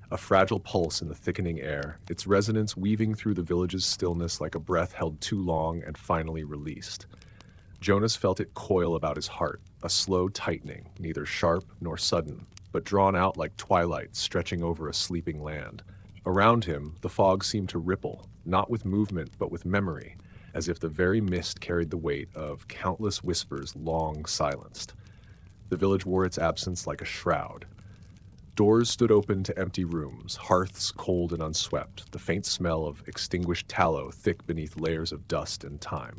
a fragile pulse in the thickening air, its resonance weaving through the village's stillness like a breath held too long and finally released. Jonas felt it coil about his heart, a slow tightening, neither sharp nor sudden, but drawn out like twilight stretching over a sleeping land. Around him, the fog seemed to ripple, not with movement but with memory, as if the very mist carried the weight of countless whispers long silenced. The village wore its absence like a shroud. Doors stood open to empty rooms, hearths cold and unswept, the faint smell of extinguished tallow thick beneath layers of dust and time.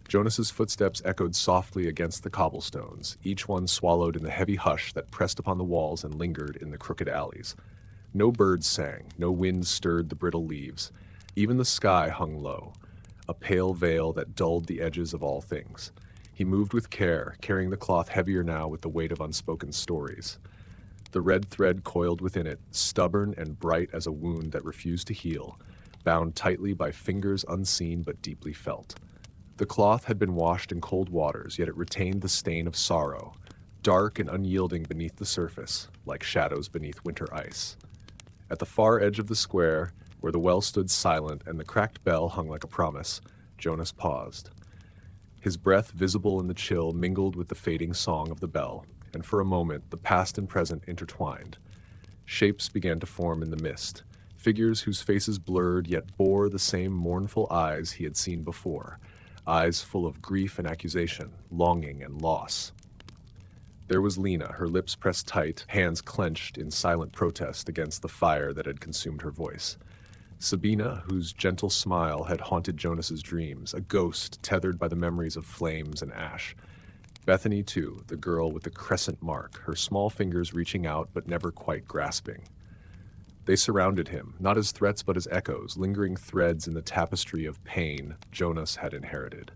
Jonas's footsteps echoed softly against the cobblestones, each one swallowed in the heavy hush that pressed upon the walls and lingered in the crooked alleys. No birds sang, no wind stirred the brittle leaves. Even the sky hung low, a pale veil that dulled the edges of all things. He moved with care, carrying the cloth heavier now with the weight of unspoken stories. The red thread coiled within it, stubborn and bright as a wound that refused to heal, bound tightly by fingers unseen but deeply felt. The cloth had been washed in cold waters, yet it retained the stain of sorrow, dark and unyielding beneath the surface, like shadows beneath winter ice. At the far edge of the square, where the well stood silent and the cracked bell hung like a promise, Jonas paused. His breath, visible in the chill, mingled with the fading song of the bell, and for a moment the past and present intertwined. Shapes began to form in the mist, figures whose faces blurred yet bore the same mournful eyes he had seen before, eyes full of grief and accusation, longing and loss. There was Lena, her lips pressed tight, hands clenched in silent protest against the fire that had consumed her voice. Sabina, whose gentle smile had haunted Jonas's dreams, a ghost tethered by the memories of flames and ash. Bethany, too, the girl with the crescent mark, her small fingers reaching out but never quite grasping. They surrounded him, not as threats but as echoes, lingering threads in the tapestry of pain Jonas had inherited.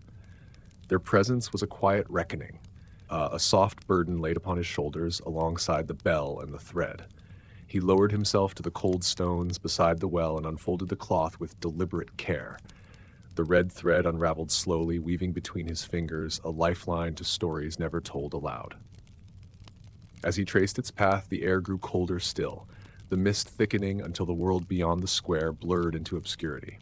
Their presence was a quiet reckoning, a soft burden laid upon his shoulders alongside the bell and the thread. He lowered himself to the cold stones beside the well and unfolded the cloth with deliberate care. The red thread unraveled slowly, weaving between his fingers, a lifeline to stories never told aloud. As he traced its path, the air grew colder still, the mist thickening until the world beyond the square blurred into obscurity.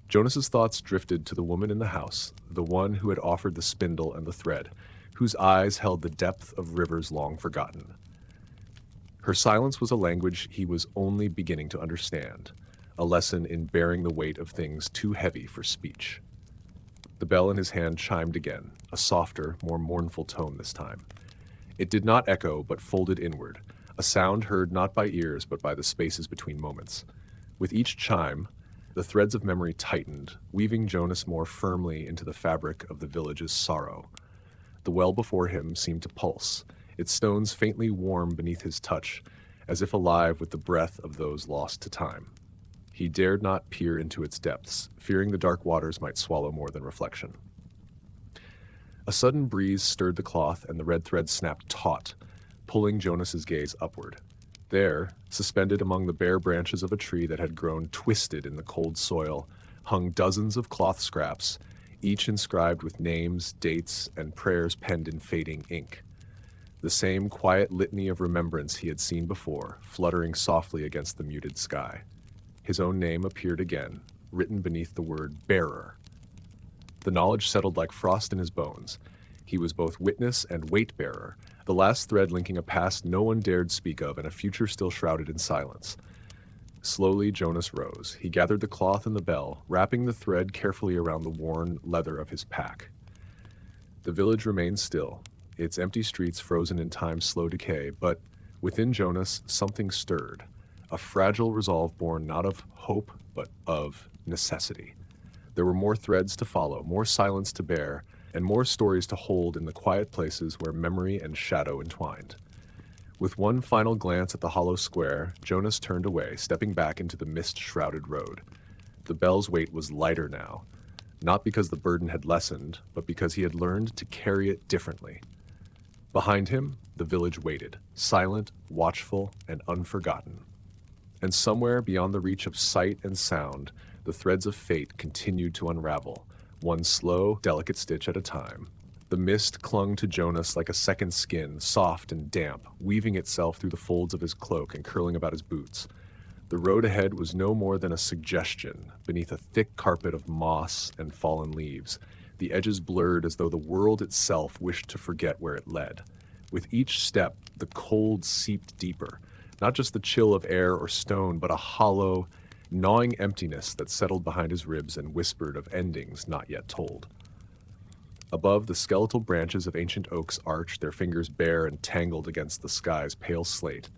Jonas's thoughts drifted to the woman in the house, the one who had offered the spindle and the thread, whose eyes held the depth of rivers long forgotten. Her silence was a language he was only beginning to understand, a lesson in bearing the weight of things too heavy for speech. The bell in his hand chimed again, a softer, more mournful tone this time. It did not echo, but folded inward, a sound heard not by ears but by the spaces between moments. With each chime, the threads of memory tightened, weaving Jonas more firmly into the fabric of the village's sorrow. The well before him seemed to pulse, its stones faintly warm beneath his touch, as if alive with the breath of those lost to time. He dared not peer into its depths, fearing the dark waters might swallow more than reflection. A sudden breeze stirred the cloth, and the red thread snapped taut, pulling Jonas's gaze upward. There, suspended among the bare branches of a tree that had grown twisted in the cold soil, hung dozens of cloth scraps, each inscribed with names, dates, and prayers penned in fading ink. The same quiet litany of remembrance he had seen before, fluttering softly against the muted sky. His own name appeared again, written beneath the word bearer. The knowledge settled like frost in his bones. He was both witness and weight-bearer, the last thread linking a past no one dared speak of and a future still shrouded in silence. Slowly, Jonas rose. He gathered the cloth and the bell, wrapping the thread carefully around the worn leather of his pack. The village remained still, its empty streets frozen in time's slow decay, but within Jonas something stirred, a fragile resolve born not of hope, but of necessity. There were more threads to follow, more silence to bear, and more stories to hold in the quiet places where memory and shadow entwined. With one final glance at the hollow square, Jonas turned away, stepping back into the mist-shrouded road. The bell's weight was lighter now, not because the burden had lessened, but because he had learned to carry it differently. Behind him, the village waited, silent, watchful, and unforgotten. And somewhere beyond the reach of sight and sound, the threads of fate continued to unravel, one slow, delicate stitch at a time. The mist clung to Jonas like a second skin, soft and damp, weaving itself through the folds of his cloak and curling about his boots. The road ahead was no more than a suggestion, beneath a thick carpet of moss and fallen leaves, the edges blurred as though the world itself wished to forget where it led. With each step, the cold seeped deeper, not just the chill of air or stone, but a hollow, gnawing emptiness that settled behind his ribs and whispered of endings not yet told. Above, the skeletal branches of ancient oaks arched, their fingers bare and tangled against the sky's pale slate.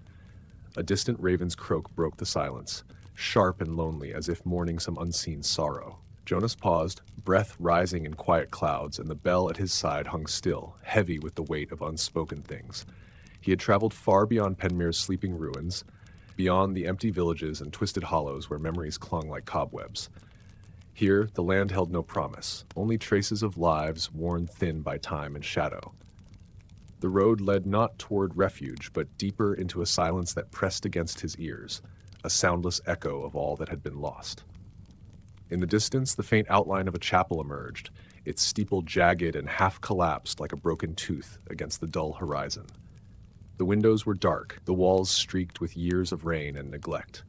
A distant raven's croak broke the silence, sharp and lonely, as if mourning some unseen sorrow. Jonas paused, breath rising in quiet clouds, and the bell at his side hung still, heavy with the weight of unspoken things. He had traveled far beyond Penmere's sleeping ruins, beyond the empty villages and twisted hollows where memories clung like cobwebs. Here, the land held no promise, only traces of lives worn thin by time and shadow. The road led not toward refuge, but deeper into a silence that pressed against his ears, a soundless echo of all that had been lost. In the distance, the faint outline of a chapel emerged, its steeple jagged and half-collapsed like a broken tooth against the dull horizon. The windows were dark, the walls streaked with years of rain and neglect.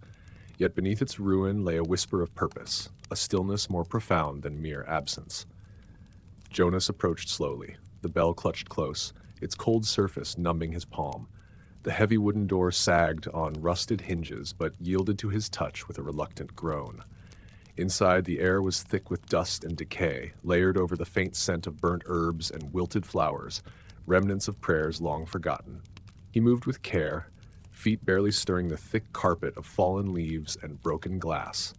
Yet beneath its ruin lay a whisper of purpose, a stillness more profound than mere absence. Jonas approached slowly. The bell clutched close, its cold surface numbing his palm. The heavy wooden door sagged on rusted hinges, but yielded to his touch with a reluctant groan. Inside, the air was thick with dust and decay, layered over the faint scent of burnt herbs and wilted flowers, remnants of prayers long forgotten. He moved with care, feet barely stirring the thick carpet of fallen leaves and broken glass.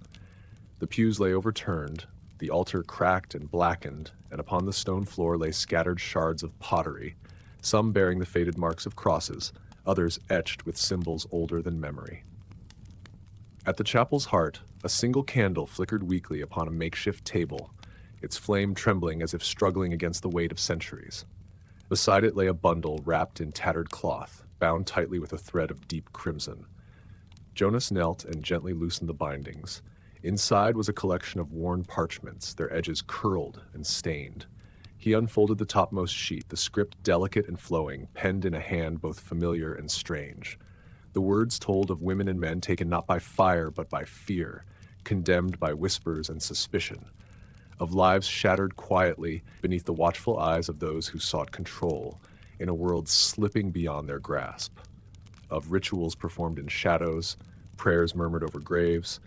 The pews lay overturned, the altar cracked and blackened, and upon the stone floor lay scattered shards of pottery, some bearing the faded marks of crosses, others etched with symbols older than memory. At the chapel's heart, a single candle flickered weakly upon a makeshift table, its flame trembling as if struggling against the weight of centuries. Beside it lay a bundle wrapped in tattered cloth, bound tightly with a thread of deep crimson. Jonas knelt and gently loosened the bindings. Inside was a collection of worn parchments, their edges curled and stained. He unfolded the topmost sheet, the script delicate and flowing, penned in a hand both familiar and strange. The words told of women and men taken not by fire but by fear, condemned by whispers and suspicion, of lives shattered quietly beneath the watchful eyes of those who sought control, in a world slipping beyond their grasp, of rituals performed in shadows, prayers murmured over graves,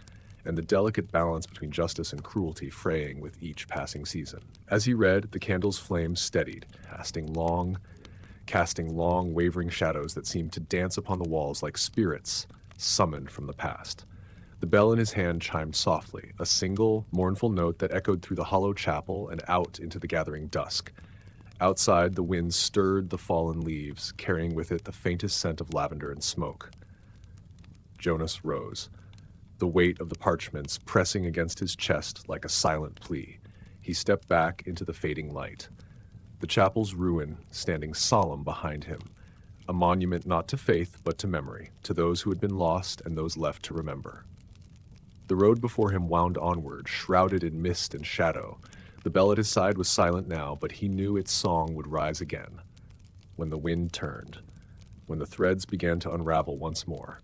and the delicate balance between justice and cruelty fraying with each passing season. As he read, the candle's flame steadied, casting long, wavering shadows that seemed to dance upon the walls like spirits summoned from the past. The bell in his hand chimed softly, a single, mournful note that echoed through the hollow chapel and out into the gathering dusk. Outside, the wind stirred the fallen leaves, carrying with it the faintest scent of lavender and smoke. Jonas rose, the weight of the parchments pressing against his chest like a silent plea. He stepped back into the fading light. the chapel's ruin standing solemn behind him, a monument not to faith but to memory, to those who had been lost and those left to remember. The road before him wound onward, shrouded in mist and shadow. The bell at his side was silent now, but he knew its song would rise again. When the wind turned, when the threads began to unravel once more,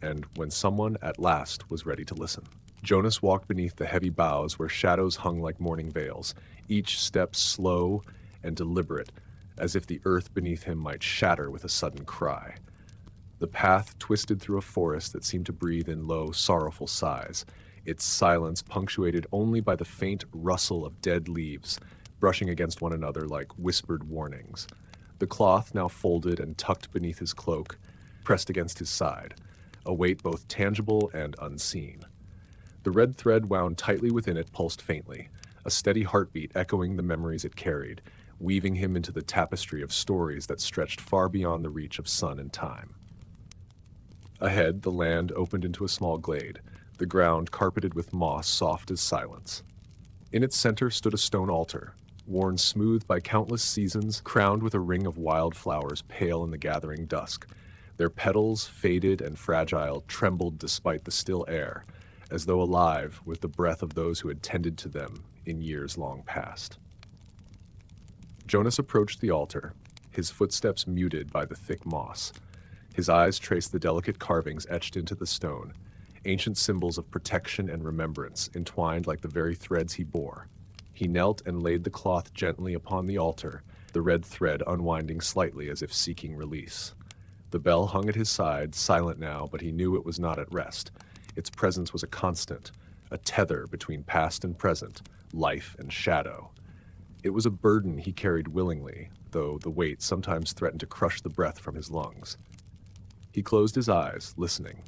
and when someone at last was ready to listen. Jonas walked beneath the heavy boughs where shadows hung like morning veils, each step slow and deliberate, as if the earth beneath him might shatter with a sudden cry. The path twisted through a forest that seemed to breathe in low, sorrowful sighs, its silence punctuated only by the faint rustle of dead leaves brushing against one another like whispered warnings. The cloth, now folded and tucked beneath his cloak, pressed against his side, a weight both tangible and unseen. The red thread wound tightly within it pulsed faintly, a steady heartbeat echoing the memories it carried, weaving him into the tapestry of stories that stretched far beyond the reach of sun and time. Ahead, the land opened into a small glade, the ground carpeted with moss soft as silence. In its center stood a stone altar, worn smooth by countless seasons, crowned with a ring of wild flowers pale in the gathering dusk. Their petals, faded and fragile, trembled despite the still air, as though alive with the breath of those who had tended to them in years long past. Jonas approached the altar, his footsteps muted by the thick moss. His eyes traced the delicate carvings etched into the stone, ancient symbols of protection and remembrance entwined like the very threads he bore. He knelt and laid the cloth gently upon the altar, the red thread unwinding slightly as if seeking release. The bell hung at his side, silent now, but he knew it was not at rest. Its presence was a constant, a tether between past and present, life and shadow. It was a burden he carried willingly, though the weight sometimes threatened to crush the breath from his lungs. He closed his eyes, listening.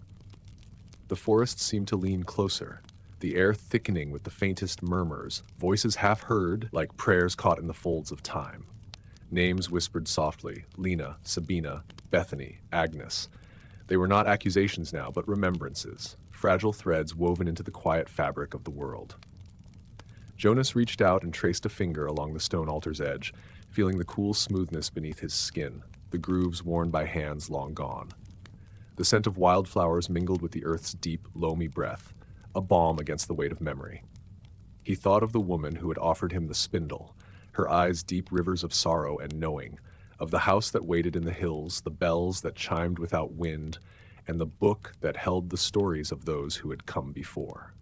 The forest seemed to lean closer, the air thickening with the faintest murmurs, voices half heard like prayers caught in the folds of time. Names whispered softly, Lena, Sabina, Bethany, Agnes. They were not accusations now, but remembrances, fragile threads woven into the quiet fabric of the world. Jonas reached out and traced a finger along the stone altar's edge, feeling the cool smoothness beneath his skin, the grooves worn by hands long gone. The scent of wildflowers mingled with the earth's deep, loamy breath, a balm against the weight of memory. He thought of the woman who had offered him the spindle, her eyes deep rivers of sorrow and knowing, of the house that waited in the hills, the bells that chimed without wind, and the book that held the stories of those who had come before.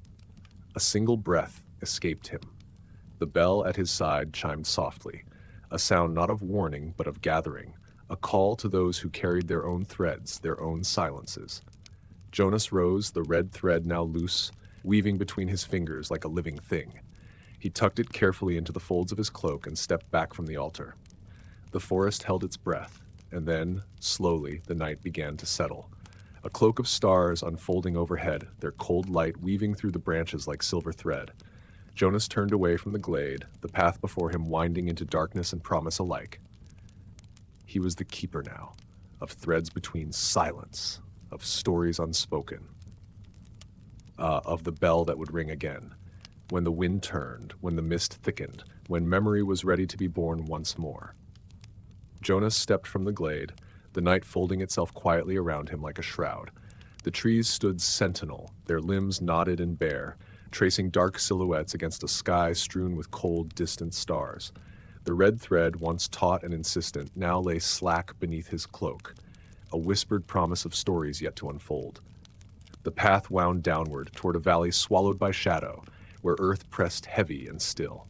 A single breath escaped him. The bell at his side chimed softly, a sound not of warning but of gathering, a call to those who carried their own threads, their own silences. Jonas rose, the red thread now loose, weaving between his fingers like a living thing. He tucked it carefully into the folds of his cloak and stepped back from the altar. The forest held its breath, and then, slowly, the night began to settle. A cloak of stars unfolding overhead, their cold light weaving through the branches like silver thread. Jonas turned away from the glade, the path before him winding into darkness and promise alike. He was the keeper now, of threads between silence, of stories unspoken, of the bell that would ring again, when the wind turned, when the mist thickened, when memory was ready to be born once more. Jonas stepped from the glade, the night folding itself quietly around him like a shroud. The trees stood sentinel, their limbs knotted and bare, tracing dark silhouettes against a sky strewn with cold, distant stars. The red thread, once taut and insistent, now lay slack beneath his cloak, a whispered promise of stories yet to unfold. The path wound downward toward a valley swallowed by shadow, where earth pressed heavy and still.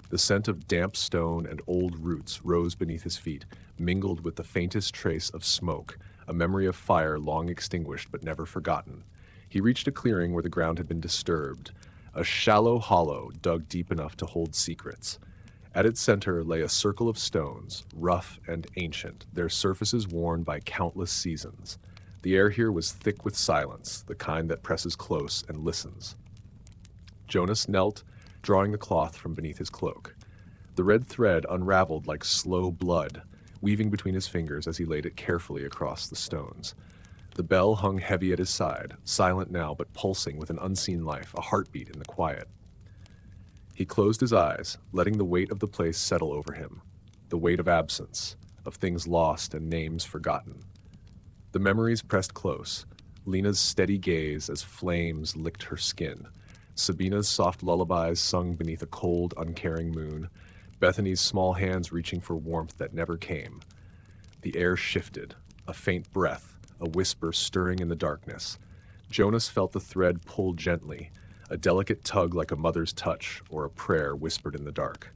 The scent of damp stone and old roots rose beneath his feet, mingled with the faintest trace of smoke, a memory of fire long extinguished but never forgotten. He reached a clearing where the ground had been disturbed, a shallow hollow dug deep enough to hold secrets. At its center lay a circle of stones, rough and ancient, their surfaces worn by countless seasons. The air here was thick with silence, the kind that presses close and listens. Jonas knelt, drawing the cloth from beneath his cloak. The red thread unraveled like slow blood, weaving between his fingers as he laid it carefully across the stones. The bell hung heavy at his side, silent now but pulsing with an unseen life, a heartbeat in the quiet. He closed his eyes, letting the weight of the place settle over him. the weight of absence, of things lost and names forgotten. The memories pressed close, Lena's steady gaze as flames licked her skin, Sabina's soft lullabies sung beneath a cold, uncaring moon, Bethany's small hands reaching for warmth that never came. The air shifted, a faint breath, a whisper stirring in the darkness. Jonas felt the thread pull gently, a delicate tug like a mother's touch or a prayer whispered in the dark.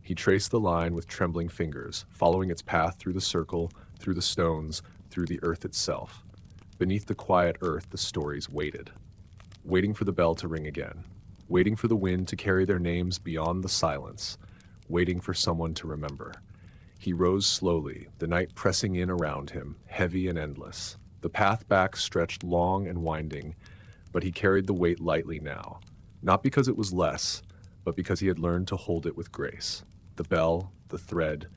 He traced the line with trembling fingers, following its path through the circle, through the stones, through the earth itself. Beneath the quiet earth, the stories waited, waiting for the bell to ring again, waiting for the wind to carry their names beyond the silence, waiting for someone to remember. He rose slowly, the night pressing in around him, heavy and endless. The path back stretched long and winding, but he carried the weight lightly now, not because it was less, but because he had learned to hold it with grace. The bell, the thread,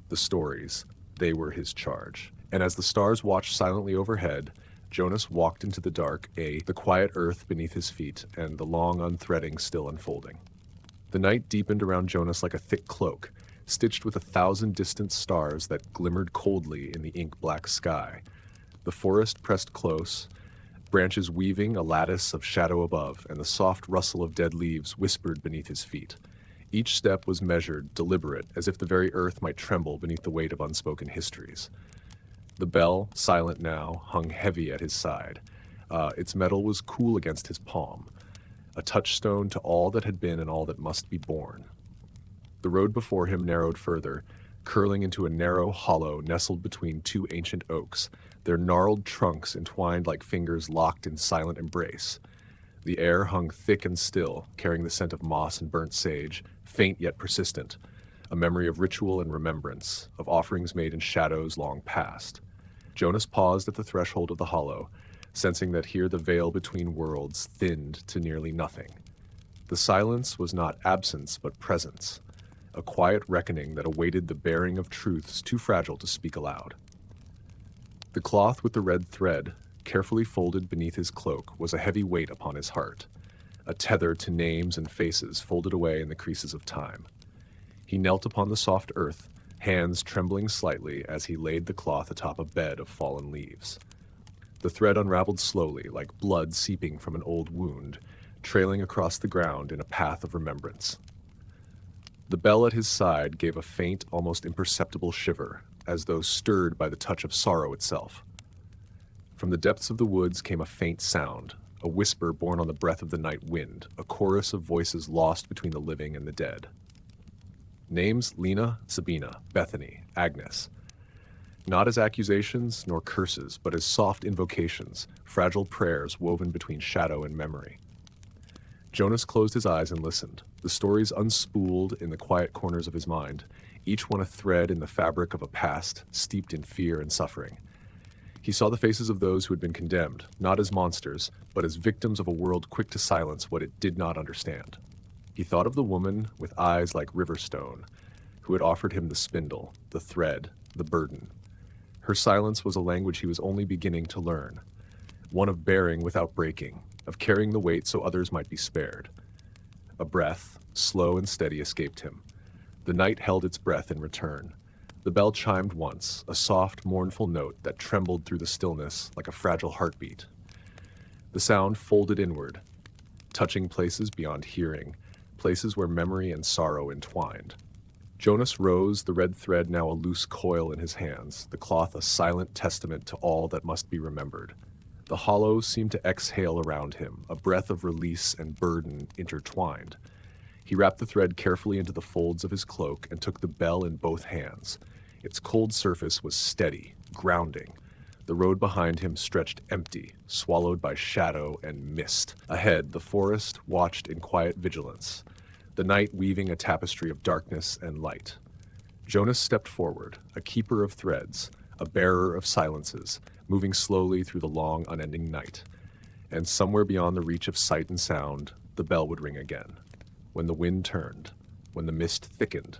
the stories, they were his charge. And as the stars watched silently overhead, Jonas walked into the dark, the quiet earth beneath his feet, and the long unthreading still unfolding. The night deepened around Jonas like a thick cloak, stitched with 1,000 distant stars that glimmered coldly in the ink-black sky. The forest pressed close, branches weaving a lattice of shadow above, and the soft rustle of dead leaves whispered beneath his feet. Each step was measured, deliberate, as if the very earth might tremble beneath the weight of unspoken histories. The bell, silent now, hung heavy at his side. Its metal was cool against his palm, a touchstone to all that had been and all that must be born. The road before him narrowed further, curling into a narrow hollow nestled between two ancient oaks, their gnarled trunks entwined like fingers locked in silent embrace. The air hung thick and still, carrying the scent of moss and burnt sage, faint yet persistent, a memory of ritual and remembrance, of offerings made in shadows long past. Jonas paused at the threshold of the hollow, sensing that here the veil between worlds thinned to nearly nothing. The silence was not absence but presence, a quiet reckoning that awaited the bearing of truths too fragile to speak aloud. The cloth with the red thread, carefully folded beneath his cloak, was a heavy weight upon his heart, a tether to names and faces folded away in the creases of time. He knelt upon the soft earth, hands trembling slightly as he laid the cloth atop a bed of fallen leaves. The thread unraveled slowly, like blood seeping from an old wound, trailing across the ground in a path of remembrance. The bell at his side gave a faint, almost imperceptible shiver, as though stirred by the touch of sorrow itself. From the depths of the woods came a faint sound, a whisper borne on the breath of the night wind, a chorus of voices lost between the living and the dead. Names: Lena, Sabina, Bethany, Agnes. Not as accusations nor curses, but as soft invocations, fragile prayers woven between shadow and memory. Jonas closed his eyes and listened, the stories unspooled in the quiet corners of his mind, each one a thread in the fabric of a past steeped in fear and suffering. He saw the faces of those who had been condemned, not as monsters, but as victims of a world quick to silence what it did not understand. He thought of the woman with eyes like river stone, who had offered him the spindle, the thread, the burden. Her silence was a language he was only beginning to learn, one of bearing without breaking, of carrying the weight so others might be spared. A breath, slow and steady, escaped him. The night held its breath in return. The bell chimed once, a soft, mournful note that trembled through the stillness like a fragile heartbeat. The sound folded inward, touching places beyond hearing, places where memory and sorrow entwined. Jonas rose, the red thread now a loose coil in his hands, the cloth a silent testament to all that must be remembered. The hollow seemed to exhale around him, a breath of release and burden intertwined. He wrapped the thread carefully into the folds of his cloak and took the bell in both hands. Its cold surface was steady, grounding. The road behind him stretched empty, swallowed by shadow and mist. Ahead, the forest watched in quiet vigilance, the night weaving a tapestry of darkness and light. Jonas stepped forward, a keeper of threads, a bearer of silences, moving slowly through the long, unending night. And somewhere beyond the reach of sight and sound, the bell would ring again. When the wind turned, when the mist thickened,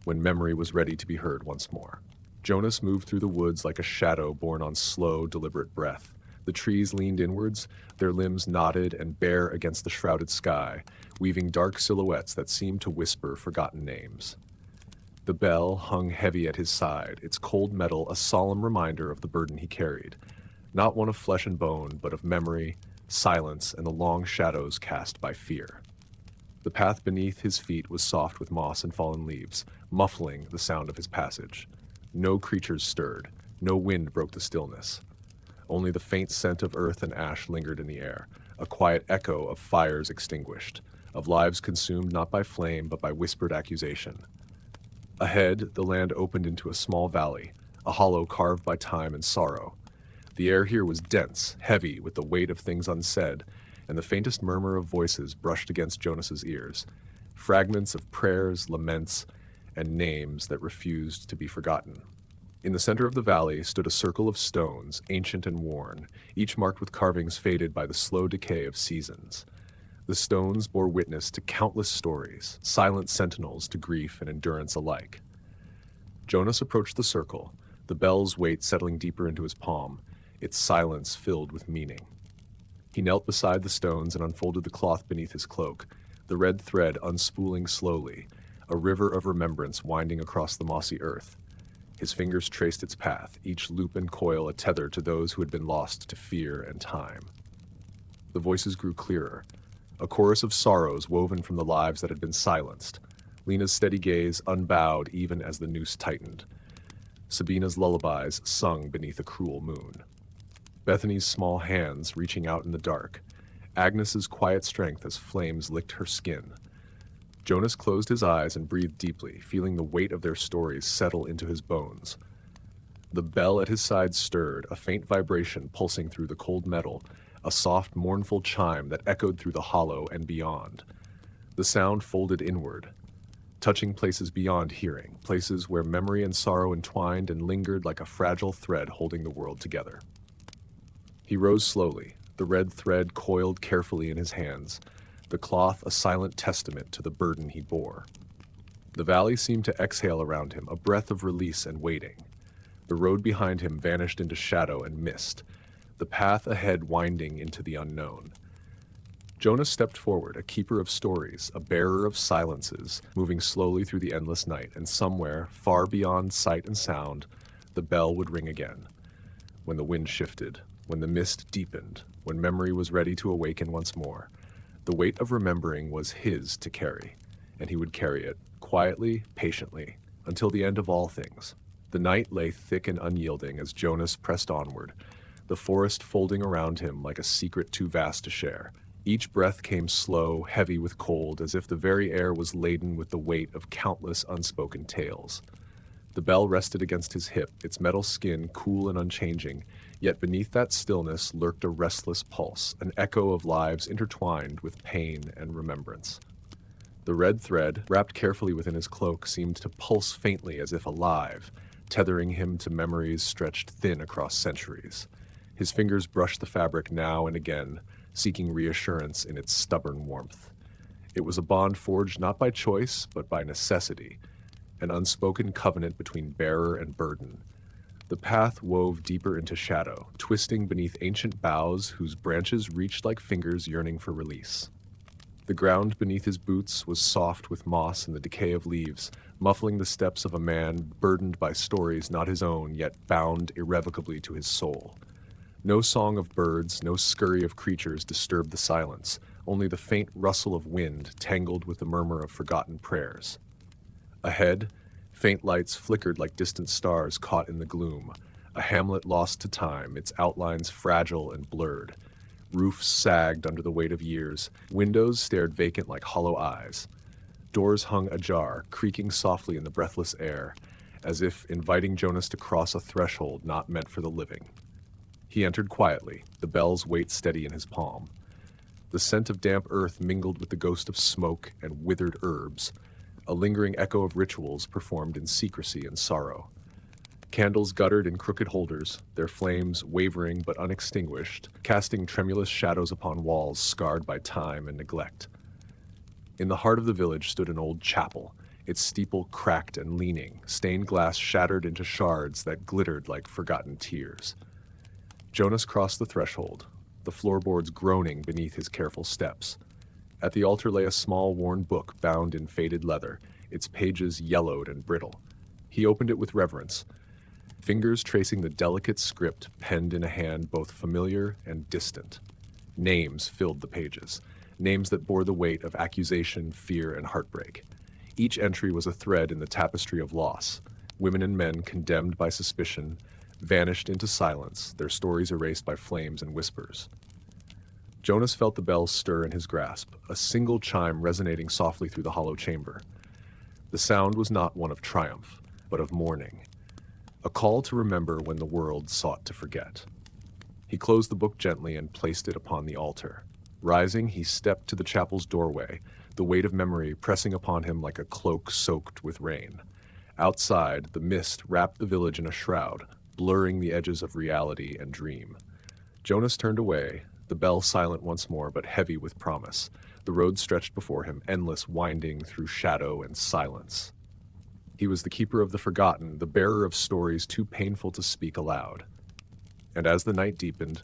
when memory was ready to be heard once more. Jonas moved through the woods like a shadow borne on slow, deliberate breath. The trees leaned inwards, their limbs knotted and bare against the shrouded sky, weaving dark silhouettes that seemed to whisper forgotten names. The bell hung heavy at his side, its cold metal a solemn reminder of the burden he carried, not one of flesh and bone, but of memory, silence, and the long shadows cast by fear. The path beneath his feet was soft with moss and fallen leaves, muffling the sound of his passage. No creatures stirred, no wind broke the stillness. Only the faint scent of earth and ash lingered in the air, a quiet echo of fires extinguished, of lives consumed not by flame but by whispered accusation. Ahead, the land opened into a small valley, a hollow carved by time and sorrow. The air here was dense, heavy with the weight of things unsaid, and the faintest murmur of voices brushed against Jonas's ears, fragments of prayers, laments, and names that refused to be forgotten. In the center of the valley stood a circle of stones, ancient and worn, each marked with carvings faded by the slow decay of seasons. The stones bore witness to countless stories, silent sentinels to grief and endurance alike. Jonas approached the circle, the bell's weight settling deeper into his palm, its silence filled with meaning. He knelt beside the stones and unfolded the cloth beneath his cloak, the red thread unspooling slowly, a river of remembrance winding across the mossy earth. His fingers traced its path, each loop and coil a tether to those who had been lost to fear and time. The voices grew clearer, a chorus of sorrows woven from the lives that had been silenced, Lena's steady gaze unbowed even as the noose tightened. Sabina's lullabies sung beneath a cruel moon. Bethany's small hands reaching out in the dark, Agnes's quiet strength as flames licked her skin. Jonas closed his eyes and breathed deeply, feeling the weight of their stories settle into his bones. The bell at his side stirred, a faint vibration pulsing through the cold metal, a soft, mournful chime that echoed through the hollow and beyond. The sound folded inward, touching places beyond hearing, places where memory and sorrow entwined and lingered like a fragile thread holding the world together. He rose slowly, the red thread coiled carefully in his hands, the cloth a silent testament to the burden he bore. The valley seemed to exhale around him, a breath of release and waiting. The road behind him vanished into shadow and mist, the path ahead winding into the unknown. Jonas stepped forward, a keeper of stories, a bearer of silences, moving slowly through the endless night, and somewhere, far beyond sight and sound, the bell would ring again. When the wind shifted, when the mist deepened, when memory was ready to awaken once more, the weight of remembering was his to carry, and he would carry it, quietly, patiently, until the end of all things. The night lay thick and unyielding as Jonas pressed onward, the forest folding around him like a secret too vast to share. Each breath came slow, heavy with cold, as if the very air was laden with the weight of countless unspoken tales. The bell rested against his hip, its metal skin cool and unchanging, yet beneath that stillness lurked a restless pulse, an echo of lives intertwined with pain and remembrance. The red thread, wrapped carefully within his cloak, seemed to pulse faintly as if alive, tethering him to memories stretched thin across centuries. His fingers brushed the fabric now and again, seeking reassurance in its stubborn warmth. It was a bond forged not by choice, but by necessity, an unspoken covenant between bearer and burden. The path wove deeper into shadow, twisting beneath ancient boughs whose branches reached like fingers yearning for release. The ground beneath his boots was soft with moss and the decay of leaves, muffling the steps of a man burdened by stories not his own, yet bound irrevocably to his soul. No song of birds, no scurry of creatures disturbed the silence, only the faint rustle of wind tangled with the murmur of forgotten prayers. Ahead, faint lights flickered like distant stars caught in the gloom, a hamlet lost to time, its outlines fragile and blurred. Roofs sagged under the weight of years, windows stared vacant like hollow eyes. Doors hung ajar, creaking softly in the breathless air, as if inviting Jonas to cross a threshold not meant for the living. He entered quietly, the bell's weight steady in his palm. The scent of damp earth mingled with the ghost of smoke and withered herbs, a lingering echo of rituals performed in secrecy and sorrow. Candles guttered in crooked holders, their flames wavering but unextinguished, casting tremulous shadows upon walls scarred by time and neglect. In the heart of the village stood an old chapel, its steeple cracked and leaning, stained glass shattered into shards that glittered like forgotten tears. Jonas crossed the threshold, the floorboards groaning beneath his careful steps. At the altar lay a small worn book bound in faded leather, its pages yellowed and brittle. He opened it with reverence, fingers tracing the delicate script penned in a hand both familiar and distant. Names filled the pages, names that bore the weight of accusation, fear, and heartbreak. Each entry was a thread in the tapestry of loss. Women and men condemned by suspicion, vanished into silence, their stories erased by flames and whispers. Jonas felt the bells stir in his grasp, a single chime resonating softly through the hollow chamber. The sound was not one of triumph, but of mourning, a call to remember when the world sought to forget. He closed the book gently and placed it upon the altar. Rising, he stepped to the chapel's doorway, the weight of memory pressing upon him like a cloak soaked with rain. Outside, the mist wrapped the village in a shroud, blurring the edges of reality and dream. Jonas turned away, the bell silent once more but heavy with promise. The road stretched before him, endless, winding through shadow and silence. He was the keeper of the forgotten, the bearer of stories too painful to speak aloud. And as the night deepened,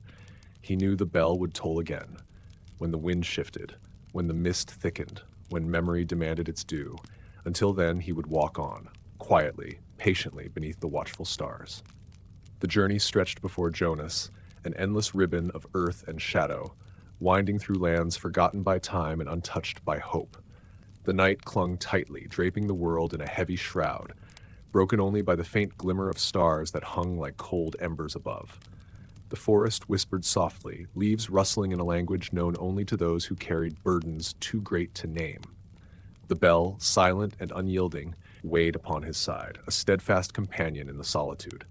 he knew the bell would toll again, when the wind shifted, when the mist thickened, when memory demanded its due. Until then, he would walk on, quietly, patiently, beneath the watchful stars. The journey stretched before Jonas, an endless ribbon of earth and shadow, winding through lands forgotten by time and untouched by hope. The night clung tightly, draping the world in a heavy shroud, broken only by the faint glimmer of stars that hung like cold embers above. The forest whispered softly, leaves rustling in a language known only to those who carried burdens too great to name. The bell, silent and unyielding, weighed upon his side, a steadfast companion in the solitude.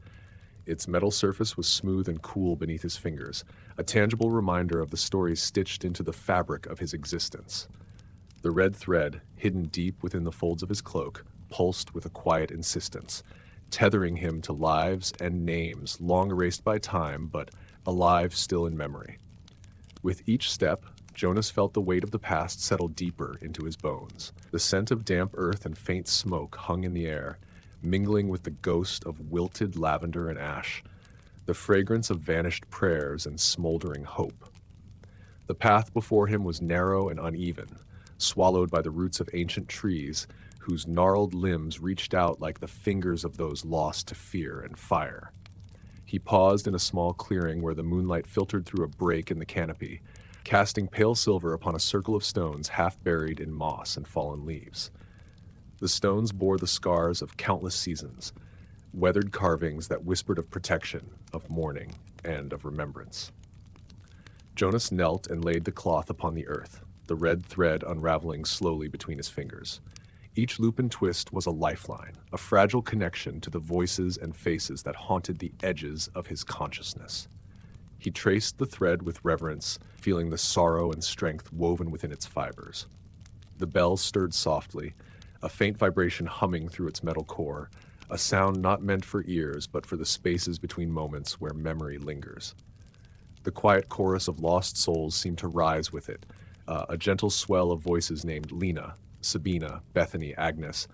Its metal surface was smooth and cool beneath his fingers, a tangible reminder of the stories stitched into the fabric of his existence. The red thread, hidden deep within the folds of his cloak, pulsed with a quiet insistence, tethering him to lives and names long erased by time, but alive still in memory. With each step, Jonas felt the weight of the past settle deeper into his bones. The scent of damp earth and faint smoke hung in the air, mingling with the ghost of wilted lavender and ash, the fragrance of vanished prayers and smoldering hope. The path before him was narrow and uneven, swallowed by the roots of ancient trees whose gnarled limbs reached out like the fingers of those lost to fear and fire. He paused in a small clearing where the moonlight filtered through a break in the canopy, casting pale silver upon a circle of stones half buried in moss and fallen leaves. The stones bore the scars of countless seasons, weathered carvings that whispered of protection, of mourning, and of remembrance. Jonas knelt and laid the cloth upon the earth, the red thread unraveling slowly between his fingers. Each loop and twist was a lifeline, a fragile connection to the voices and faces that haunted the edges of his consciousness. He traced the thread with reverence, feeling the sorrow and strength woven within its fibers. The bell stirred softly, a faint vibration humming through its metal core, a sound not meant for ears but for the spaces between moments where memory lingers. The quiet chorus of lost souls seemed to rise with it, a gentle swell of voices named Lena, Sabina, Bethany, Agnes,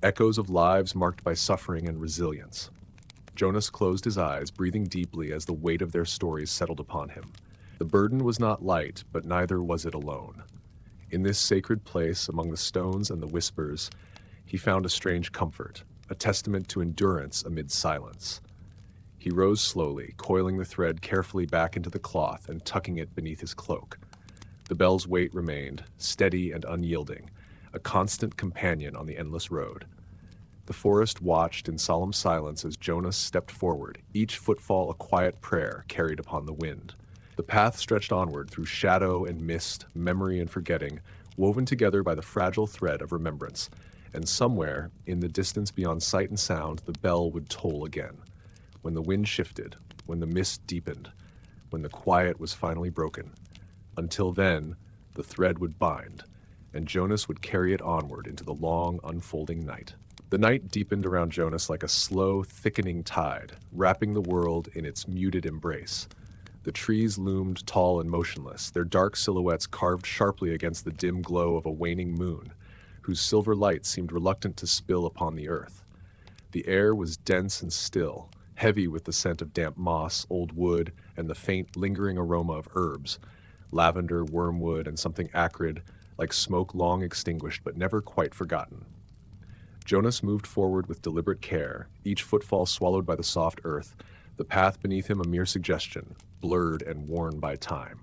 echoes of lives marked by suffering and resilience. Jonas closed his eyes, breathing deeply as the weight of their stories settled upon him. The burden was not light, but neither was it alone. In this sacred place, among the stones and the whispers, he found a strange comfort, a testament to endurance amid silence. He rose slowly, coiling the thread carefully back into the cloth and tucking it beneath his cloak. The bell's weight remained, steady and unyielding, a constant companion on the endless road. The forest watched in solemn silence as Jonas stepped forward, each footfall a quiet prayer carried upon the wind. The path stretched onward through shadow and mist, memory and forgetting, woven together by the fragile thread of remembrance, and somewhere, in the distance beyond sight and sound, the bell would toll again. When the wind shifted, when the mist deepened, when the quiet was finally broken. Until then, the thread would bind, and Jonas would carry it onward into the long, unfolding night. The night deepened around Jonas like a slow, thickening tide, wrapping the world in its muted embrace. The trees loomed tall and motionless, their dark silhouettes carved sharply against the dim glow of a waning moon, whose silver light seemed reluctant to spill upon the earth. The air was dense and still, heavy with the scent of damp moss, old wood, and the faint, lingering aroma of herbs, lavender, wormwood, and something acrid, like smoke long extinguished but never quite forgotten. Jonas moved forward with deliberate care, each footfall swallowed by the soft earth, the path beneath him a mere suggestion, blurred and worn by time.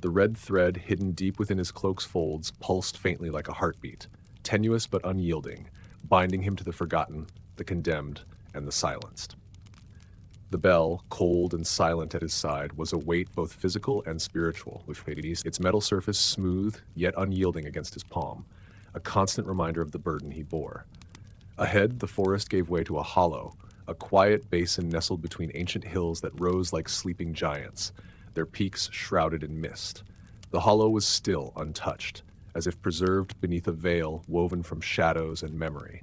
The red thread hidden deep within his cloak's folds pulsed faintly like a heartbeat, tenuous but unyielding, binding him to the forgotten, the condemned, and the silenced. The bell, cold and silent at his side, was a weight both physical and spiritual, its metal surface smooth yet unyielding against his palm, a constant reminder of the burden he bore. Ahead, the forest gave way to a hollow, a quiet basin nestled between ancient hills that rose like sleeping giants, their peaks shrouded in mist. The hollow was still untouched, as if preserved beneath a veil woven from shadows and memory.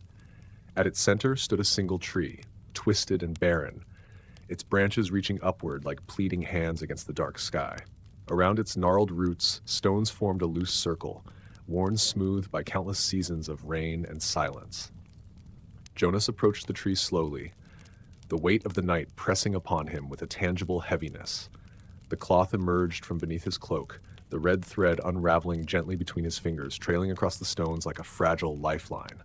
At its center stood a single tree, twisted and barren, its branches reaching upward like pleading hands against the dark sky. Around its gnarled roots, stones formed a loose circle, worn smooth by countless seasons of rain and silence. Jonas approached the tree slowly, the weight of the night pressing upon him with a tangible heaviness. The cloth emerged from beneath his cloak, the red thread unraveling gently between his fingers, trailing across the stones like a fragile lifeline.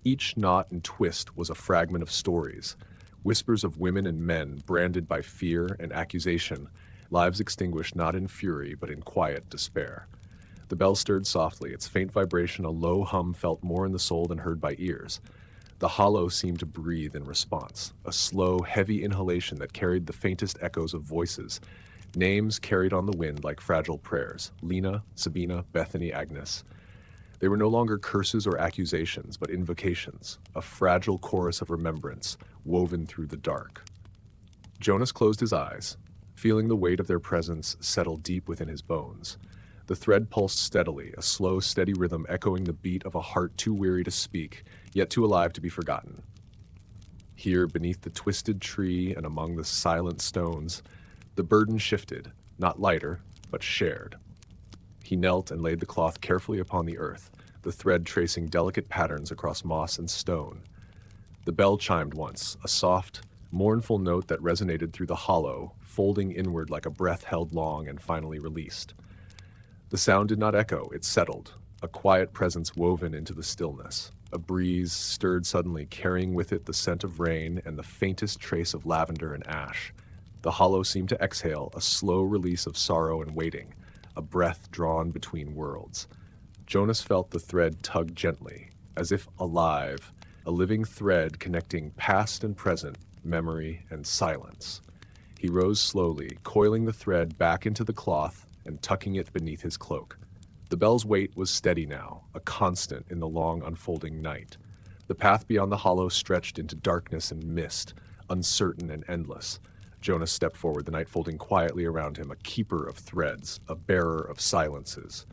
Each knot and twist was a fragment of stories, whispers of women and men branded by fear and accusation, lives extinguished not in fury but in quiet despair. The bell stirred softly, its faint vibration a low hum felt more in the soul than heard by ears. The hollow seemed to breathe in response, a slow, heavy inhalation that carried the faintest echoes of voices, names carried on the wind like fragile prayers: Lena, Sabina, Bethany, Agnes. They were no longer curses or accusations, but invocations, a fragile chorus of remembrance woven through the dark. Jonas closed his eyes, feeling the weight of their presence settle deep within his bones. The thread pulsed steadily, a slow, steady rhythm echoing the beat of a heart too weary to speak, yet too alive to be forgotten. Here, beneath the twisted tree and among the silent stones, the burden shifted, not lighter, but shared. He knelt and laid the cloth carefully upon the earth, the thread tracing delicate patterns across moss and stone. The bell chimed once, a soft, mournful note that resonated through the hollow, folding inward like a breath held long and finally released. The sound did not echo, it settled, a quiet presence woven into the stillness. A breeze stirred suddenly, carrying with it the scent of rain and the faintest trace of lavender and ash. The hollow seemed to exhale, a slow release of sorrow and waiting, a breath drawn between worlds. Jonas felt the thread tug gently, as if alive, a living thread connecting past and present, memory and silence. He rose slowly, coiling the thread back into the cloth and tucking it beneath his cloak. The bell's weight was steady now, a constant in the long unfolding night. The path beyond the hollow stretched into darkness and mist, uncertain and endless. Jonas stepped forward, the night folding quietly around him, a keeper of threads, a bearer of silences.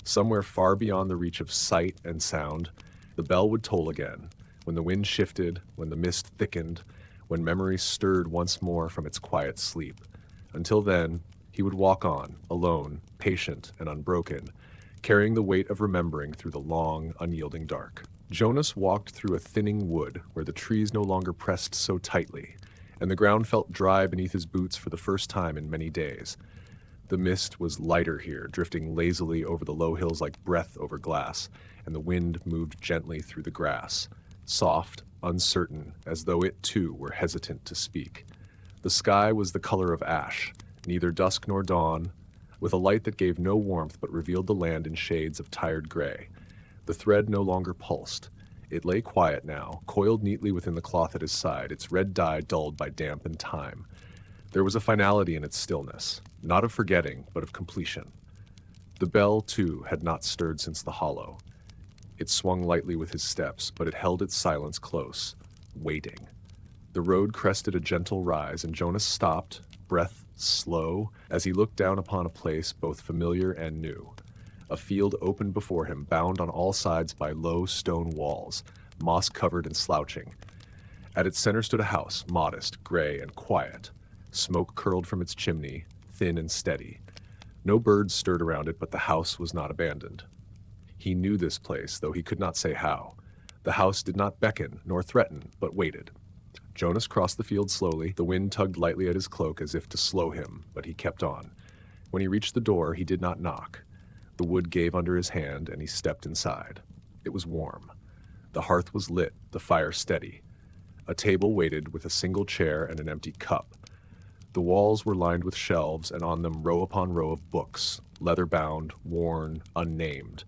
Somewhere far beyond the reach of sight and sound, the bell would toll again, when the wind shifted, when the mist thickened, when memory stirred once more from its quiet sleep. Until then, he would walk on, alone, patient and unbroken, carrying the weight of remembering through the long, unyielding dark. Jonas walked through a thinning wood where the trees no longer pressed so tightly, and the ground felt dry beneath his boots for the first time in many days. The mist was lighter here, drifting lazily over the low hills like breath over glass, and the wind moved gently through the grass, soft, uncertain, as though it too were hesitant to speak. The sky was the color of ash, neither dusk nor dawn, with a light that gave no warmth but revealed the land in shades of tired gray. The thread no longer pulsed. It lay quiet now, coiled neatly within the cloth at his side, its red dye dulled by damp and time. There was a finality in its stillness, not of forgetting, but of completion. The bell, too, had not stirred since the hollow. It swung lightly with his steps, but it held its silence close, waiting. The road crested a gentle rise, and Jonas stopped, breath slow, as he looked down upon a place both familiar and new. A field opened before him, bound on all sides by low stone walls, moss-covered and slouching. At its center stood a house, modest, gray, and quiet. Smoke curled from its chimney, thin and steady. No birds stirred around it, but the house was not abandoned. He knew this place, though he could not say how. The house did not beckon nor threaten, but waited. Jonas crossed the field slowly. The wind tugged lightly at his cloak as if to slow him, but he kept on. When he reached the door, he did not knock. The wood gave under his hand, and he stepped inside. It was warm. The hearth was lit, the fire steady. A table waited with a single chair and an empty cup. The walls were lined with shelves, and on them row upon row of books, leather-bound, worn, unnamed.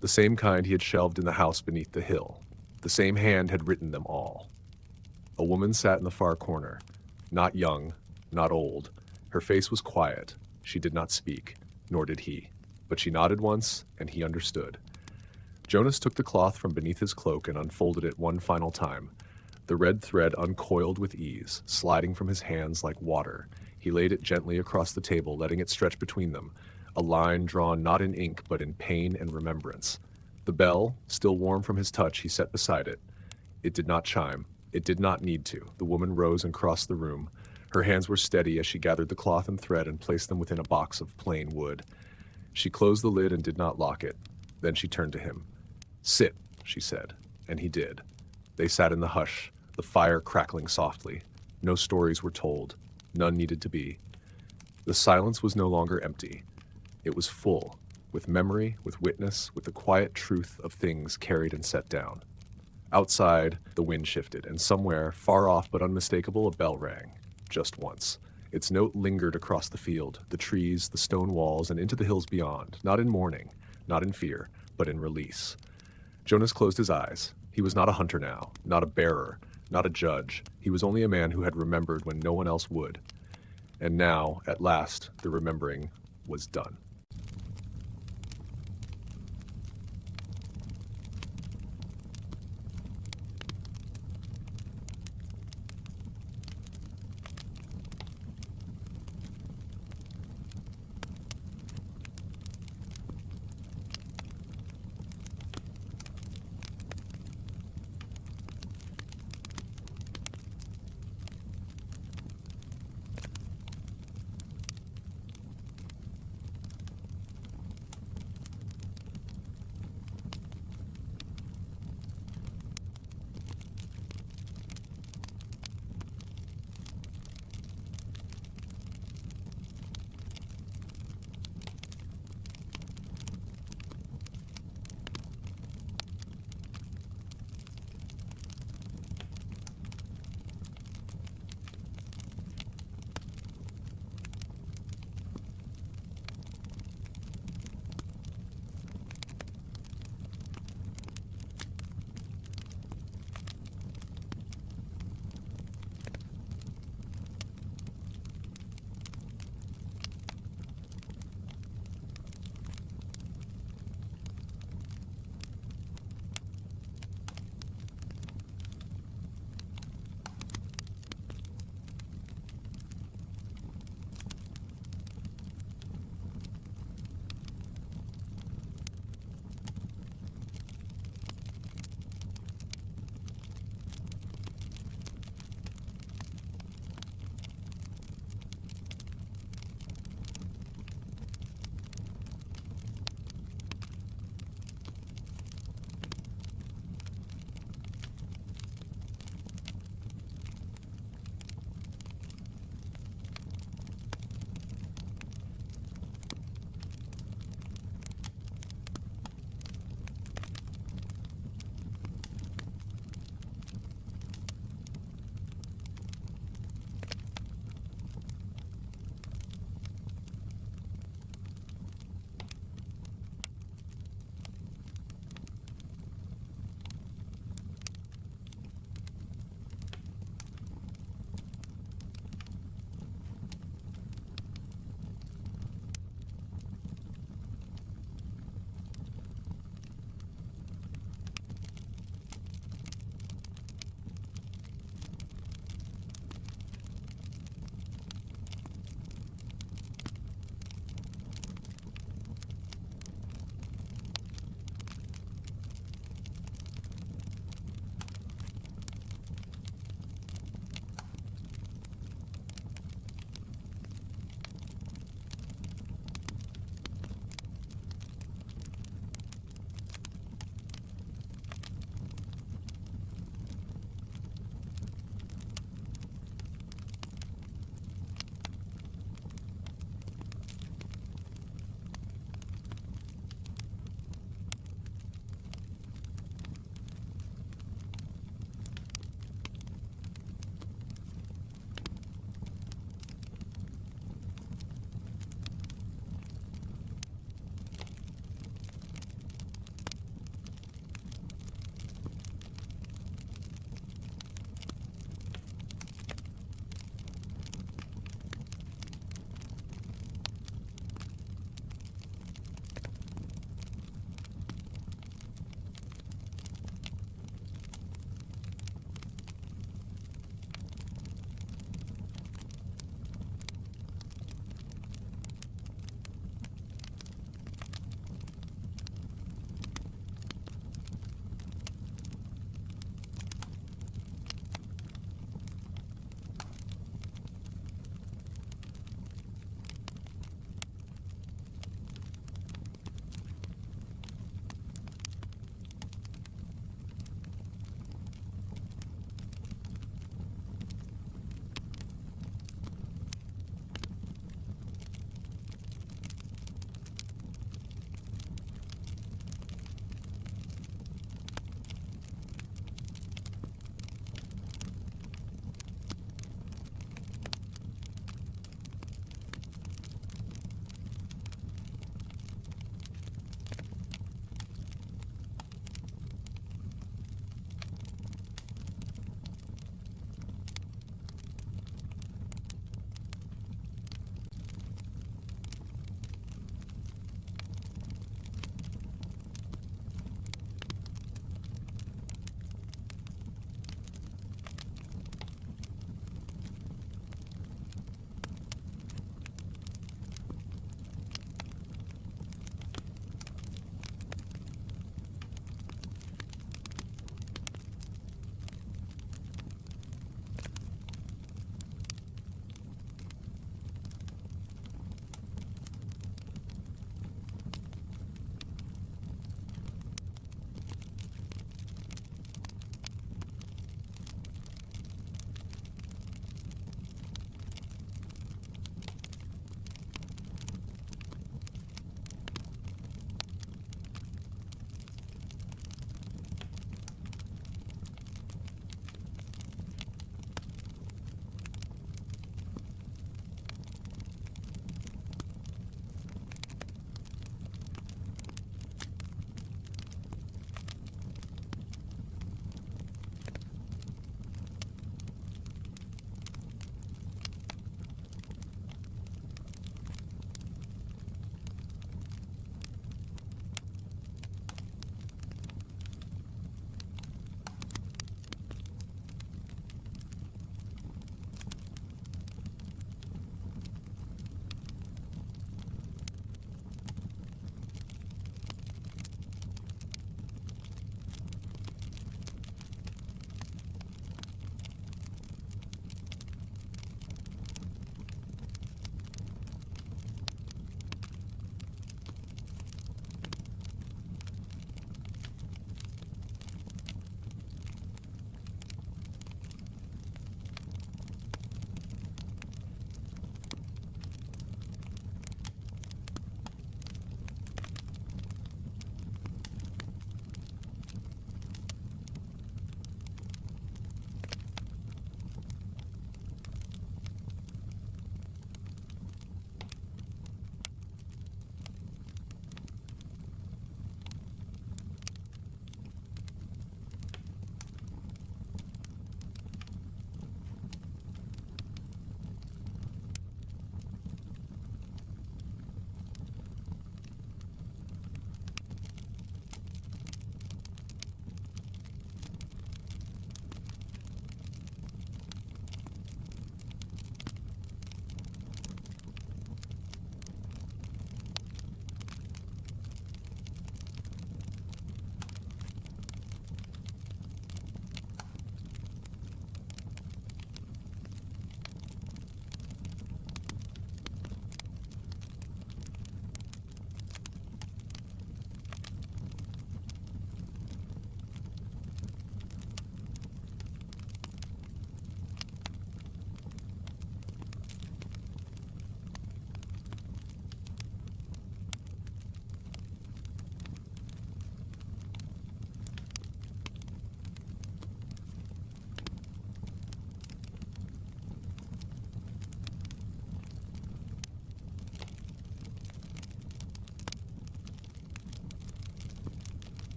The same kind he had shelved in the house beneath the hill. The same hand had written them all. A woman sat in the far corner. Not young, not old. Her face was quiet. She did not speak, nor did he. But she nodded once, and he understood. Jonas took the cloth from beneath his cloak and unfolded it one final time. The red thread uncoiled with ease, sliding from his hands like water. He laid it gently across the table, letting it stretch between them, a line drawn not in ink but in pain and remembrance. The bell, still warm from his touch, he set beside it. It did not chime. It did not need to. The woman rose and crossed the room. Her hands were steady as she gathered the cloth and thread and placed them within a box of plain wood. She closed the lid and did not lock it. Then she turned to him. "Sit," she said, and he did. They sat in the hush, the fire crackling softly. No stories were told. None needed to be. The silence was no longer empty. It was full, with memory, with witness, with the quiet truth of things carried and set down. Outside, the wind shifted, and somewhere, far off but unmistakable, a bell rang. Just once. Its note lingered across the field, the trees, the stone walls, and into the hills beyond, not in mourning, not in fear, but in release. Jonas closed his eyes. He was not a hunter now, not a bearer, not a judge. He was only a man who had remembered when no one else would. And now, at last, the remembering was done.